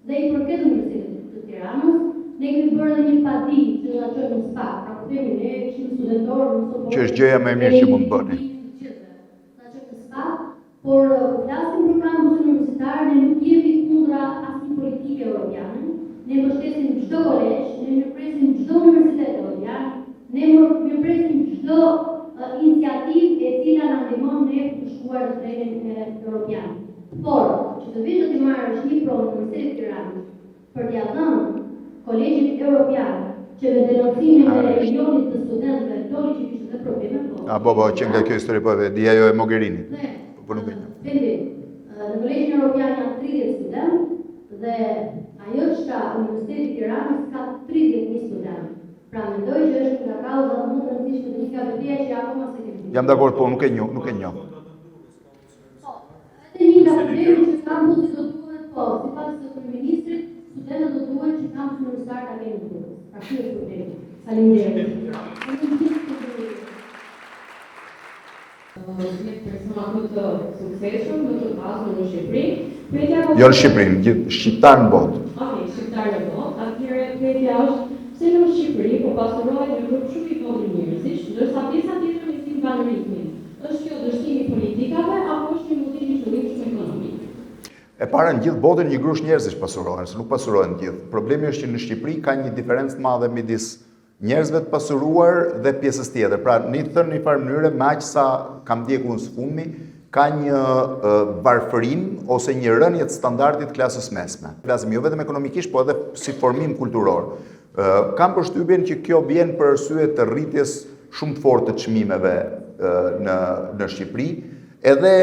E: dhe i përket Universitetit të Tiranës. Ne kemi bërë një padi që do ta çojmë në SPA, pra po themi ne kishim studentorë në Sopot.
A: Që është gjëja më e mirë që mund të bëni.
E: Ta çojmë në SPA, por flasim për kampusin universitar, ne nuk jemi kundra asnjë politike europiane. Ne mbështesim çdo kolegj, ne mirëpresim çdo universitet europian, ne mirëpresim çdo iniciativë e cila na ndihmon ne të shkuar në trenin europian. Por, që të vishë të marrësh një pronë në Universitetit të Tiranës për t'ia dhënë Kolegjit Europian që me denoncimin e milionit të studentëve doli që kishte dhe probleme po.
A: Po, që nga kjo histori po e di ajo e Mogherinit.
E: Po nuk e di. Në Kolegjin Europian janë 30 studentë dhe ajo çka Universiteti i Tiranës ka 30.000 studentë. Pra mendoj që është nga kauza më e rëndësishme të një kategorie që akoma se kemi.
A: Jam dakord, po nuk e njoh.
E: Një nga problemet që kampusi do duhet, po, sipas të kryeministrit, studentët do duhet që kampusi universitar ta kenë në dorë. Pra ky është problemi. Faleminderit.
B: Një persona më të suksesshëm, më të pasur në Shqipëri.
A: Jo në Shqipëri, gjithë shqiptar në botë.
B: Okej, shqiptar në botë. Atëherë pyetja është pse në Shqipëri po pasurohet një grup shumë i vogël njerëzish, ndërsa pjesa tjetër nisën banorikmin. Është kjo dështimi i politikave apo është një motiv i qëllimshëm ekonomik?
A: E para në gjithë botën një grush njerëzish pasurohen, se nuk pasurohen të gjithë. Problemi është që në Shqipëri ka një diferencë të madhe midis njerëzve të pasuruar dhe pjesës tjetër. Pra, në një farë mënyrë, me aq sa kam ndjekur në sfundmi, ka një varfërim ose një rënje të standardit klasës mesme. Flasim jo vetëm ekonomikisht, po edhe si formim kulturor. Kam përshtypjen që kjo vjen për arsye të rritjes shumë të fortë të çmimeve në Shqipëri, edhe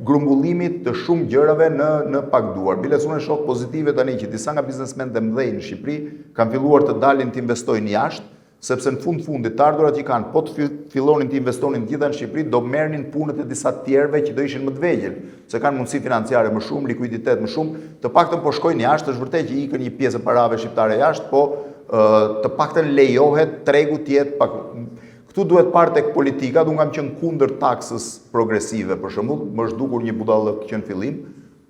A: grumbullimit të shumë gjërave në pagduar. Biles unë e shoh pozitive tani që disa nga biznesmenët e mëdhenj në Shqipëri kanë filluar të dalin të investojnë jashtë, sepse në fundit të ardhurat që kanë, po të fillonin të investonin gjitha në Shqipëri, do merrnin punët e disa tjerëve që do ishin më të vegjël, se kanë mundësi financiare më shumë, likuiditet më shumë, të paktën po shkojnë jashtë, është vërtet që ikën një pjesë e parave shqiptare jashtë, po të paktën lejohet tregu të jetë pak. Këtu duhet parë tek politika, unë kam qenë kundër taksës progresive, për shembull, më është dukur një budallëk që në fillim,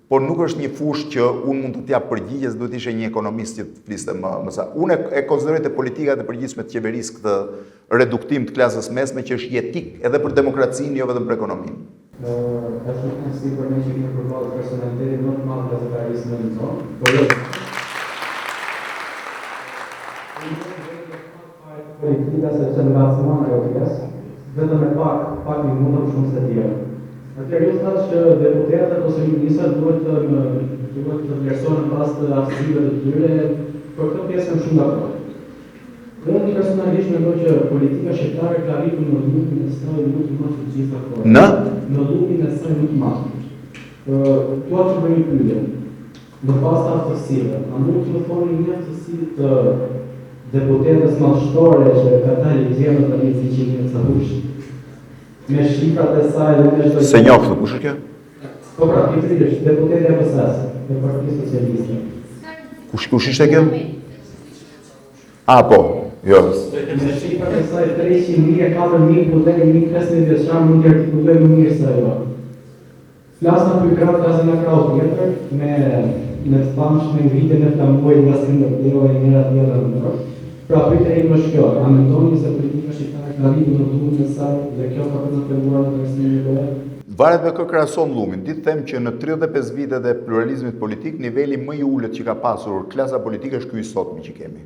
A: por nuk është një fushë që unë mund të t'jap përgjigje, se duhet ishe një ekonomist që të fliste më sa. Unë e konsideroj të politikat e përgjigjshme të qeverisë këtë reduktim të klasës mesme që është jetik edhe për demokracinë, jo vetëm për ekonominë.
F: Është një si për me që kemi përballë personalitetin më të madh të gazetarisë në zonë, por politika sepse nga semana e OTS, vetëm e pak një mundë shumë se tjerë. Atëherë ju thash që deputetët ose ministrat duhet të vlerësohen pas të aftësive të tyre, për këtë pjesë kam shumë dakord. Unë personalisht mendoj që politika shqiptare ka arritur në lumin e saj më të madh të gjitha kohët. Në lumin e saj më të madh. Dua të bëj një pyetje. Në bazë të aftësive, a mund të më thoni një aftësi të deputetës madhështore që ka dalë i zgjedhur tani si që sapush? Me shifrat e saj dhe me çdo.
A: Se njoftë, kush është kjo?
F: Po pra, pikërisht deputeti e PS-s, e Partisë Socialiste.
A: Kush ishte kjo? Po, jo.
F: Me shifrat e saj 300.000, 4.000, po deri 1.500 vjeçar mund të artikulojë më mirë se ajo. Flasna për krah, flasna në krah tjetër, me të famshme ngritjen e flamuaj nga Skënderbeu e njëra tjetër në dorë. Pra pyetja ime është kjo, a mendoni se politika shqiptare ka arritur në lumin e saj dhe kjo ka përcaktuar në drejtimin e vet?
A: Varet me kë krahason lumin. Ditë them që në 35 vitet e pluralizmit politik, niveli më i ulët që ka pasur klasa politike është ky i sotmi që kemi.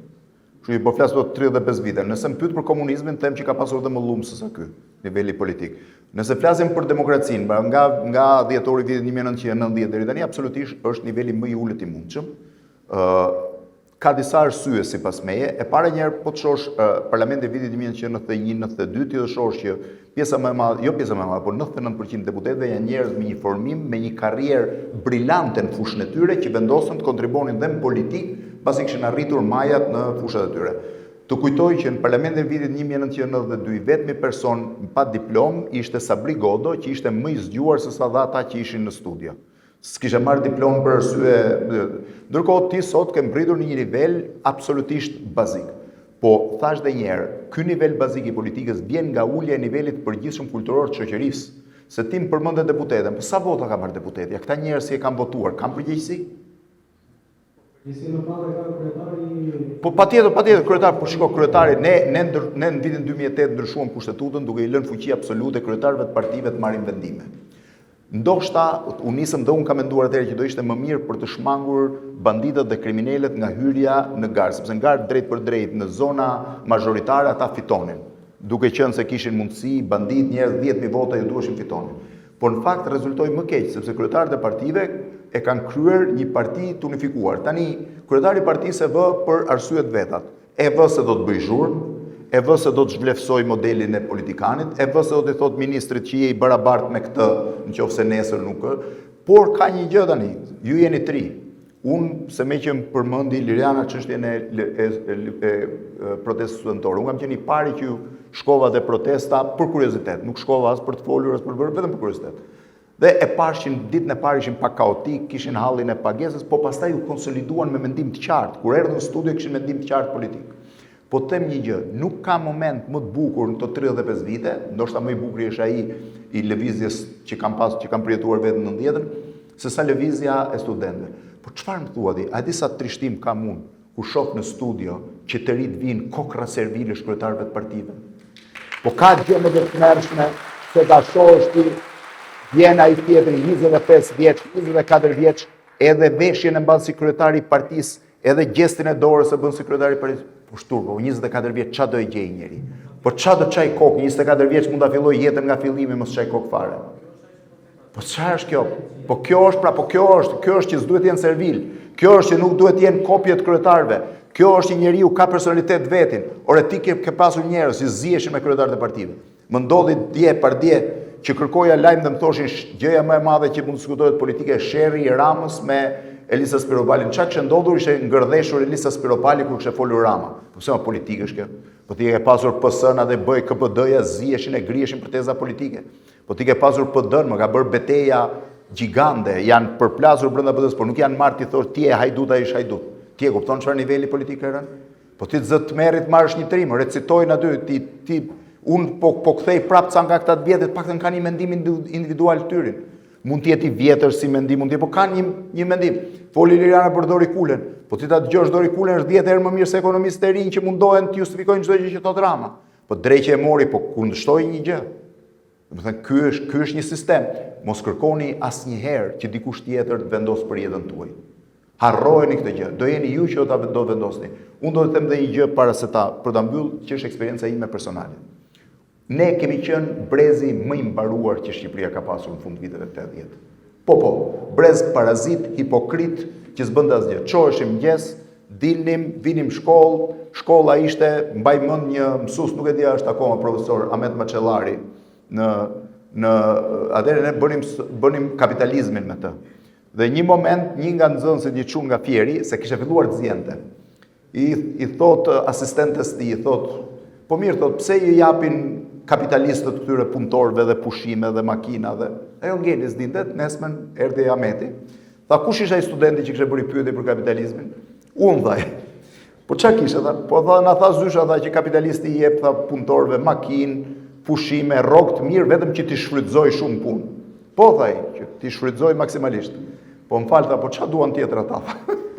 A: Kështu po flas për 35 vite. Nëse më pyet për komunizmin, them që ka pasur edhe më lum se sa ky niveli politik. Nëse flasim për demokracinë, nga dhjetori i vitit 1990 deri tani absolutisht është niveli më i ulët i mundshëm. Ka disa arsye sipas meje. E para njerë po të shosh parlamentin e vitit 1991-92, ti do shosh që pjesa më e madhe, jo pjesa më e madhe, por 99% deputetëve janë njerëz me një formim, me një karrierë brillante në fushën e tyre që vendosën të kontribuonin dhe në politikë, pasi kishin arritur majat në fushat e tyre. Të kujtoj që në parlamentin e vitit 1992 vetmi person pa diplomë ishte Sabri Godo, që ishte më i zgjuar se sa dha ata që ishin në studio. S'kishe marrë diplomë për arsye. Ndërkohë ti sot ke mbritur në një nivel absolutisht bazik. Po thash edhe një herë, ky nivel bazik i politikës vjen nga ulja e nivelit përgjithshëm kulturor të shoqërisë. Se ti më përmend deputetën, po sa vota ka marrë deputeti? Këta njerëz që kanë votuar, kanë përgjegjësi?
F: Përgjegjësi më parë ka kryetari.
A: Po patjetër kryetar, po shiko kryetari, ne në vitin 2008 ndryshuam kushtetutën duke i lënë fuqi absolute kryetarëve të partive të marrin vendime. Ndoshta unë nisëm dhe unë kam menduar atëherë që do ishte më mirë për të shmangur banditët dhe kriminalet nga hyrja në garë, sepse në garë drejt për drejt në zona majoritare ata fitonin, duke qenë se kishin mundësi bandit njerëz 10.000 vota ju duheshin fitonin. Por në fakt rezultoi më keq, sepse kryetarët e partive e kanë kryer një parti të unifikuar. Tani kryetari i partisë e vë për arsyet vetat. E vë se do të bëj zhurmë, e vë se do të zhvlefsoj modelin e politikanit, e vë se do të thot ministrit që je i barabart me këtë, nëse nesër nuk ë, por ka një gjë tani, ju jeni tri. Unë se me që më përmendi Liriana çështjen e protestës studentore. Unë kam qenë i pari që shkova dhe protesta për kuriozitet, nuk shkova as për të folur as për bërë, vetëm për kuriozitet. Dhe e pashin ditën e parë ishin pak kaotik, kishin hallin e pagesës, po pastaj u konsoliduan me mendim të qartë. Kur erdhën në studio kishin mendim të qartë politik. Po them një gjë, nuk ka moment më të bukur në të 35 vite, ndoshta më i bukur është ai i lëvizjes që kam përjetuar vetëm në 90-ën, se sa lëvizja e studentëve. Po çfarë më thua ti? A di sa trishtim kam unë kur shoh në studio që të rit vinë kokra servile shkretarëve të partive? Po ka gjë më të tmerrshme se ta shohësh ti vjen ai tjetri 25 vjeç, 24 vjeç, edhe veshjen e mbas si kryetari i partisë, edhe gjestin e dorës e bën si kryetari i partisë. Po shturpo, 24 vjeç ç'a do e gjej njëri? Po ç'a do çaj kokë? 24 vjeç mund ta filloj jetën nga fillimi mos çaj kokë fare. Po çfarë është kjo? Po kjo është që s'duhet të jenë servil. Kjo është që nuk duhet të jenë kopje të kryetarëve. Kjo është që njeriu ka personalitet vetin. Ore ti ke pasur njerëz që ziheshin me kryetarët e partive. Më ndodhi dje par dje që kërkoja lajm dhe më thoshin gjëja më e madhe që mund të diskutohet politike sherri i Ramës me Elisa Spiropalin. Çka kishte ndodhur ishte ngërdheshur Elisa Spiropali kur kishte folur Rama. Po pse politikë është kjo? Po ti ke pasur PS-n dhe BE KPD-ja ziheshin e griheshin për teza politike. Po ti ke pasur PD-n, më ka bërë betejë gjigande, janë përplasur brenda PD-s, por nuk janë marrë ti thosh ti je hajdut ai është hajdut. Ti e kupton çfarë niveli politik ka rënë? Po ti zë të merrit marrësh një trim, recitojnë aty, unë po kthej prapë ca nga këta të vjetët, paktën kanë një mendim individual tyrin. Mund të jetë i vjetër si mendim, mund të jetë, po kanë një mendim. Foli Liliana për Dori Kulen, po ti ta dëgjosh Dori Kulen është 10 herë më mirë se ekonomistët e rinj që mundohen të justifikojnë çdo gjë që thot Rama. Po Dreqe e mori, po kundërshtoi një gjë. Domethënë ky është një sistem. Mos kërkoni asnjëherë që dikush tjetër të vendosë për jetën tuaj. Harrojeni këtë gjë. Do jeni ju që do vendosni. Unë do të them edhe një gjë para se për ta mbyll, që është eksperienca ime personale. Ne kemi qenë brezi më i mbaruar që Shqipëria ka pasur në fund viteve 80. Po, brez parazit, hipokrit, që s'bënda asgjë. Çoheshim mëngjes, dilnim, vinim shkollë, shkolla ishte, mbaj mend një mësues, nuk e di është akoma profesor Ahmet Maçellari, atëherë ne bënim kapitalizmin me të. Dhe një moment, një nga nxënësit i çun nga Fieri, se kishte filluar të zjente. I thot asistentes tij, i thot, po mirë, thot, pse ju japin kapitalistët këtyre punëtorëve dhe pushime dhe makina dhe ajo ngeli s'dinte, nesmen erdhi Ahmeti. Tha, kush isha i studenti që kishte bërë pyetje për kapitalizmin? Unë thaj. Po çka kishe tha? Po tha, na tha zysha tha që kapitalisti i jep tha punëtorëve makinë, pushime, rrogë të mirë vetëm që ti shfrytëzoj shumë punë. Po thaj, që ti shfrytëzoj maksimalisht. Po më falë tha, po çka duan tjetër ata?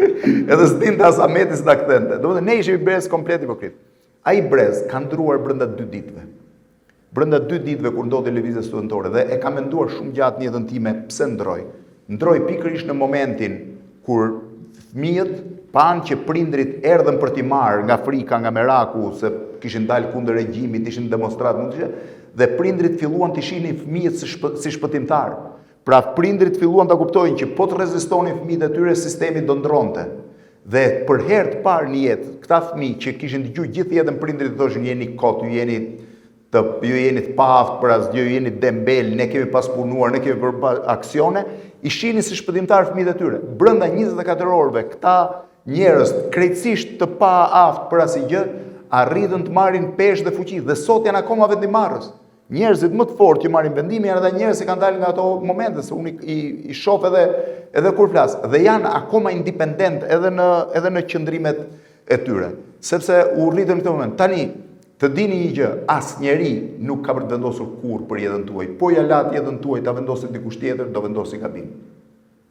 A: Edhe s'dinte as Ahmeti s'ta kthente. Domethënë ne ishim brez komplet hipokrit. Ai brez ka ndruar brenda 2 ditëve. Brenda 2 ditëve kur ndodhi lëvizja studentore dhe e kam menduar shumë gjatë në jetën time pse ndroi. Ndroi pikërisht në momentin kur fëmijët panë që prindrit erdhën për t'i marrë nga frika, nga meraku, se kishin dalë kundër regjimit, ishin demonstrat, dhe prindrit filluan t'i shihnin fëmijët si shpëtimtar. Pra prindrit filluan ta kuptojnë që po të rezistonin fëmijët e tyre, sistemi do ndronte. Dhe për herë të parë në jetë, këta fëmijë që kishin dëgjuar gjithë jetën prindrit thoshin jeni kot, ju jeni të paaft për asgjë, ju jeni dembel, ne kemi pas punuar, ne kemi bërë aksione, i shihnin si shpëtimtar fëmijët e tyre. Brenda 24 orëve këta njerëz krejtësisht të paaft për asgjë arritën të marrin peshë dhe fuqi dhe sot janë akoma vendimarrës. Njerëzit më të fortë që marrin vendime janë edhe njerëz që kanë dalë nga ato momente, se unë i shoh edhe kur flas, dhe janë akoma independent edhe në qëndrimet e tyre, sepse u rritën në këtë moment. Tani të dini një gjë, asnjëri nuk ka për të vendosur kurrë për jetën tuaj. Po ja lat jetën tuaj ta vendosi dikush tjetër, do vendosi gabim.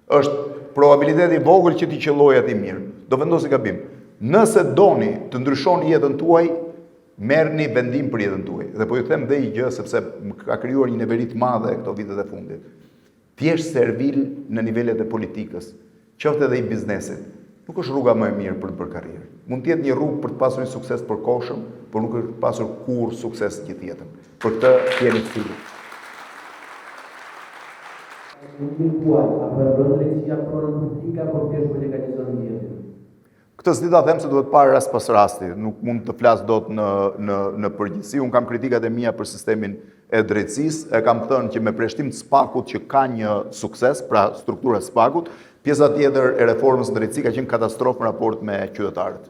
A: Është probabiliteti i vogël që ti qelloj atë mirë. Do vendosi gabim. Nëse doni të ndryshoni jetën tuaj, merrni vendim për jetën tuaj. Dhe po ju them dhe një gjë sepse më ka krijuar një neveri të madhe këto vitet e fundit. Thjesht servil në nivelet e politikës, qoftë edhe i biznesit. Nuk është rruga më e mirë për të bërë karrierë. Mund të jetë një rrugë për të pasur një sukses përkohshëm, por nuk është pasur kurrë sukses gjithë jetën. Për këtë jeni të sigurt. Këtë s'di ta them se duhet parë rast pas rasti, nuk mund të flas dot në përgjithësi. Un kam kritikat e mia për sistemin e drejtësisë, e kam thënë që me preshtim të SPAK-ut që ka një sukses, pra struktura e SPAK-ut, pjesa tjetër e reformës në drejtësi ka qenë katastrofë në raport me qytetarët.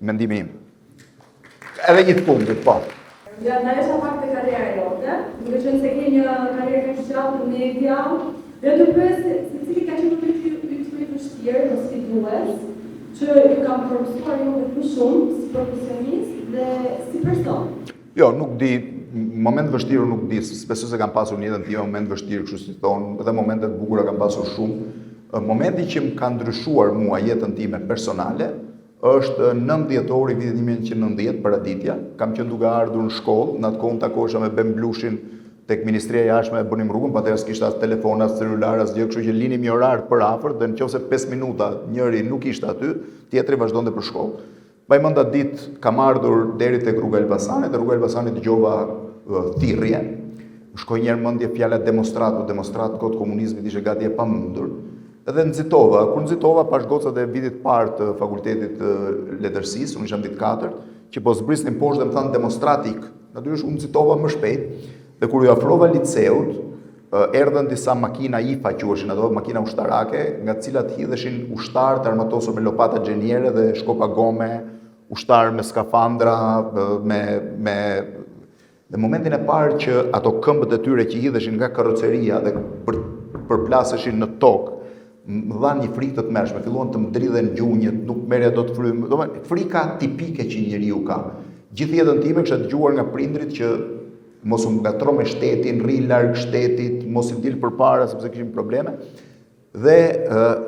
A: Mendimi im. Edhe një të fundit, po.
B: Ja, ndalesha pak të karriera jote, duke qenë se ke një karrierë kaq të gjatë në media, dhe të pyes se cili ka qenë momenti i vështirë ose sfidues që ju kam përmirësuar ju më shumë si profesionist dhe si person.
A: Jo, nuk di, moment vështirë nuk di, speso se kam pasur një jetën time moment vështirë, kështu si thonë, edhe momentet bukura kam pasur shumë. Momenti që më ka ndryshuar mua jetën time personale është 19 ori vitit 1990 paraditja. Kam qenë duke ardhur në shkollë, në atë kohë takohesha me Ben Blushin tek Ministria e Jashtme, bënim rrugën, patjetër s'kishte as telefon, as celular, as gjë, kështu që linim një orar për afër, dhe nëse 5 minuta njëri nuk ishte aty, tjetri vazhdonte për shkollë. Mbaj mend atë ditë kam ardhur deri tek rruga Elbasanit, dhe rruga Elbasanit dëgjova thirrje. Më shkoi një herë mendje fjala demonstrat kot komunizmit ishte gati e pamundur. Edhe nxitova, kur nxitova pash gocat e vitit parë të fakultetit të letërsisë, unë isha në vit 4, që po zbrisnin poshtë dhe më thanë demonstratik. Natyrisht unë nxitova më shpejt, dhe kur ju afrova liceut, erdhën disa makina IFA quheshin ato, makina ushtarake, nga të cilat hidheshin ushtarë të armatosur me lopata xheniere dhe shkopa gome, ushtarë me skafandra, dhe momentin e parë që ato këmbët e tyre që hidheshin nga karroceria dhe përplaseshin në tokë, më dha një frikë të tmerrshme, filluan të më dridhen gjunjët, nuk merja do të frymë. Domethënë frika tipike që njeriu ka. Gjithë jetën time kisha dëgjuar nga prindrit që mos u ngatro me shtetin, rri larg shtetit, mos i dil përpara sepse kishim probleme. Dhe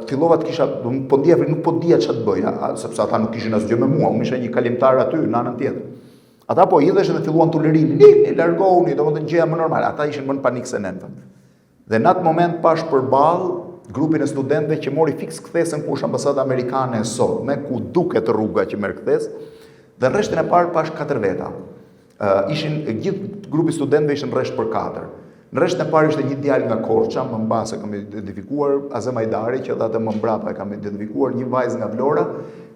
A: fillova të kisha, nuk po dija çfarë të bëja, sepse ata nuk kishin asgjë me mua, unë isha një kalimtar aty në anën tjetër. Ata po hidheshin dhe filluan të lirin, largohuni, domethënë gjëja më normale, ata ishin më në panik se ne. Dhe në atë moment pash përballë grupin e studentëve që mori fiks kthesën ku është ambasada amerikane e sotme, ku duket rruga që merr kthes, dhe rreshtin e parë pash 4 veta. Gjithë grupi studentëve ishin rresht për 4. Në rreshtën e parë ishte një djalë nga Korça, më mbas e kam identifikuar, Azem Ajdari, që edhe atë më mbrapa e kam identifikuar, një vajzë nga Vlora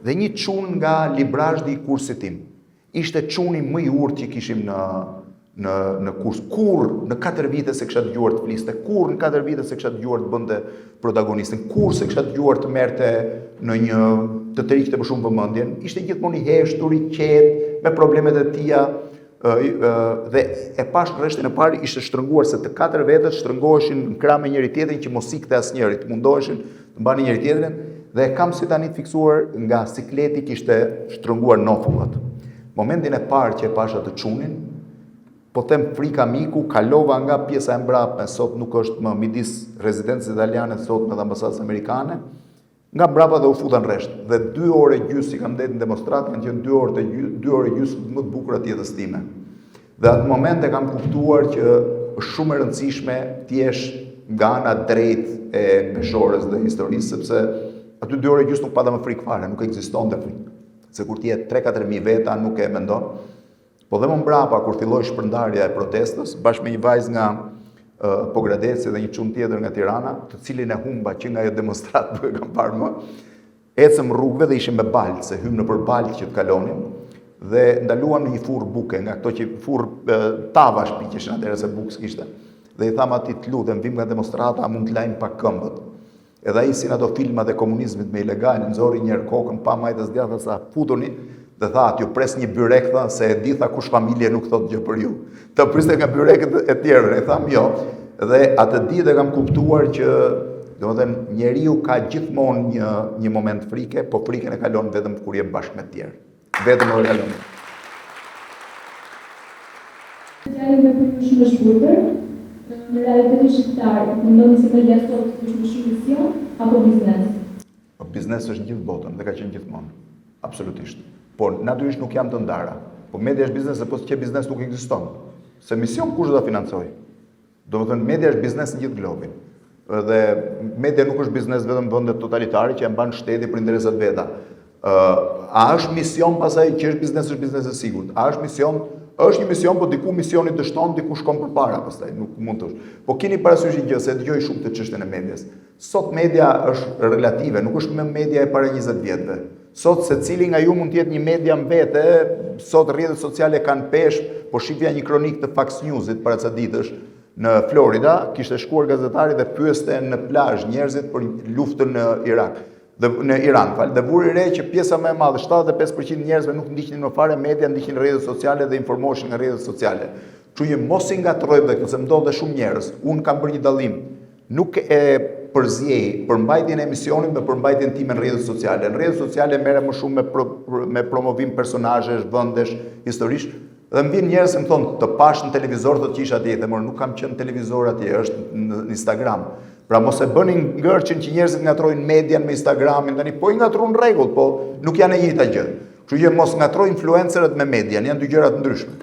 A: dhe një çun nga Librazhdi i kursit tim. Ishte çuni më i urtë që kishim në kurs. Kur në 4 vite se kisha dëgjuar të fliste, kur në 4 vite se kisha dëgjuar të bënte protagonistin, kur se kisha dëgjuar të merrte në një të rikte më shumë vëmendjen, ishte gjithmonë i heshtur, i qetë, me problemet e tija, dhe e pash në rreshtin e parë ishte shtrënguar se të 4 vetët shtrëngoheshin në krah me njëri tjetrin që mos ikte asnjëri, të mundoheshin të mbani njëri tjetrin, dhe kam si tani të fiksuar nga sikleti kishte shtrënguar nofullat. Momentin e parë që e pasha të çunin, po them frika miku, kalova nga pjesa e mbrapme, sot nuk është më midis rezidencës italiane sot me ambasadës amerikane, nga mbrapa dhe u futa në rresht. Dhe 2 orë gjysmë si kam ndetë në demonstrat, kanë qenë 2 orë gjysmë më të bukura të jetës time. Dhe atë moment e kam kuptuar që është shumë e rëndësishme të jesh nga ana drejt e peshores dhe historisë, sepse aty 2 orë gjysmë nuk pata më frikë fare, nuk ekzistonte frikë. Se kur ti je 3-4 mijë veta nuk e mendon. Po dhe më mbrapa, kur filloi shpërndarja e protestës, bashkë me një vajzë nga Pogradeci dhe një çun tjetër nga Tirana, të cilin e humba që nga ajo demonstrat nuk e kam parë më, ecëm rrugëve dhe ishim me baltë, se hym nëpër baltë që të kalonim, dhe ndaluam në një furrë buke, nga këto që furrë tava shpiqeshin atëherë se bukë s'kishte. Dhe i tham atij të lutem, vim nga demonstrata, a mund të lajm pak këmbët. Edhe ai si në ato filmat e komunizmit me ilegal, nxori një herë kokën pa majtës djathtë sa futuni, dhe tha, t'ju pres një byrek, tha, se e di, tha, kush familje nuk thot gjë për ju. Të priste nga byreket e tjerëve, i tham jo. Dhe atë ditë e kam kuptuar që, domethënë, njeriu ka gjithmonë një moment frike, po frikën e kalon vetëm kur je bashkë me të tjerë. Vetëm e kalon.
B: Fjallë me për shumë më shkurtër, në realitetin shqiptar, mendoni se media sot është më shumë mision apo biznes?
A: Biznes është gjithë botën dhe ka qenë gjithmonë. Absolutisht. Por natyrisht nuk jam të ndara. Po media është biznes, se po që biznes nuk ekziston. Se mision kush do ta financoj? Domethënë media është biznes në gjithë globin. Dhe media nuk është biznes vetëm në vende totalitare që e mban shteti për interesat veta. A është mision pasaj që është biznes e sigurt? A është mision? Është një mision, po diku misioni dështon, diku shkon përpara pastaj, nuk mund të është. Po keni parasysh një gjë, se dëgjoj shumë të çështën e medias. Sot media është relative, nuk është më media e para 20 vjetëve. Sot secili nga ju mund të jetë një media në vete, sot rrjetet sociale kanë peshë, po shifja një kronik të Fox Newsit para ca ditësh në Florida, kishte shkuar gazetari dhe pyeste në plazh njerëzit për luftën në Irak. Në Iran, dhe vuri re që pjesa më e madhe, 75% njerëzve nuk ndiqnin më fare media, ndiqnin rrjetet sociale dhe informoheshin nga rrjetet sociale. Kështu që mos i ngatrojmë dhe këse ndodhe shumë njerëz. Unë kam bërë një dallim. Nuk e përzjej përmbajtjen e emisionit me përmbajtjen time në rrjetet sociale. Në rrjetet sociale merrem më shumë me promovim personazhesh, vendesh, historish. Dhe më vjen njerëz që më thonë, të pash në televizor thotë që isha atje, dhe nuk kam qenë në televizor atje, është në Instagram. Pra mos e bëni ngërçin që njerëzit ngatrojnë median me Instagramin, tani po i ngatrojnë rregull, po nuk janë e njëjta gjë. Kështu që mos ngatrojnë influencerët me median, janë dy gjëra të ndryshme.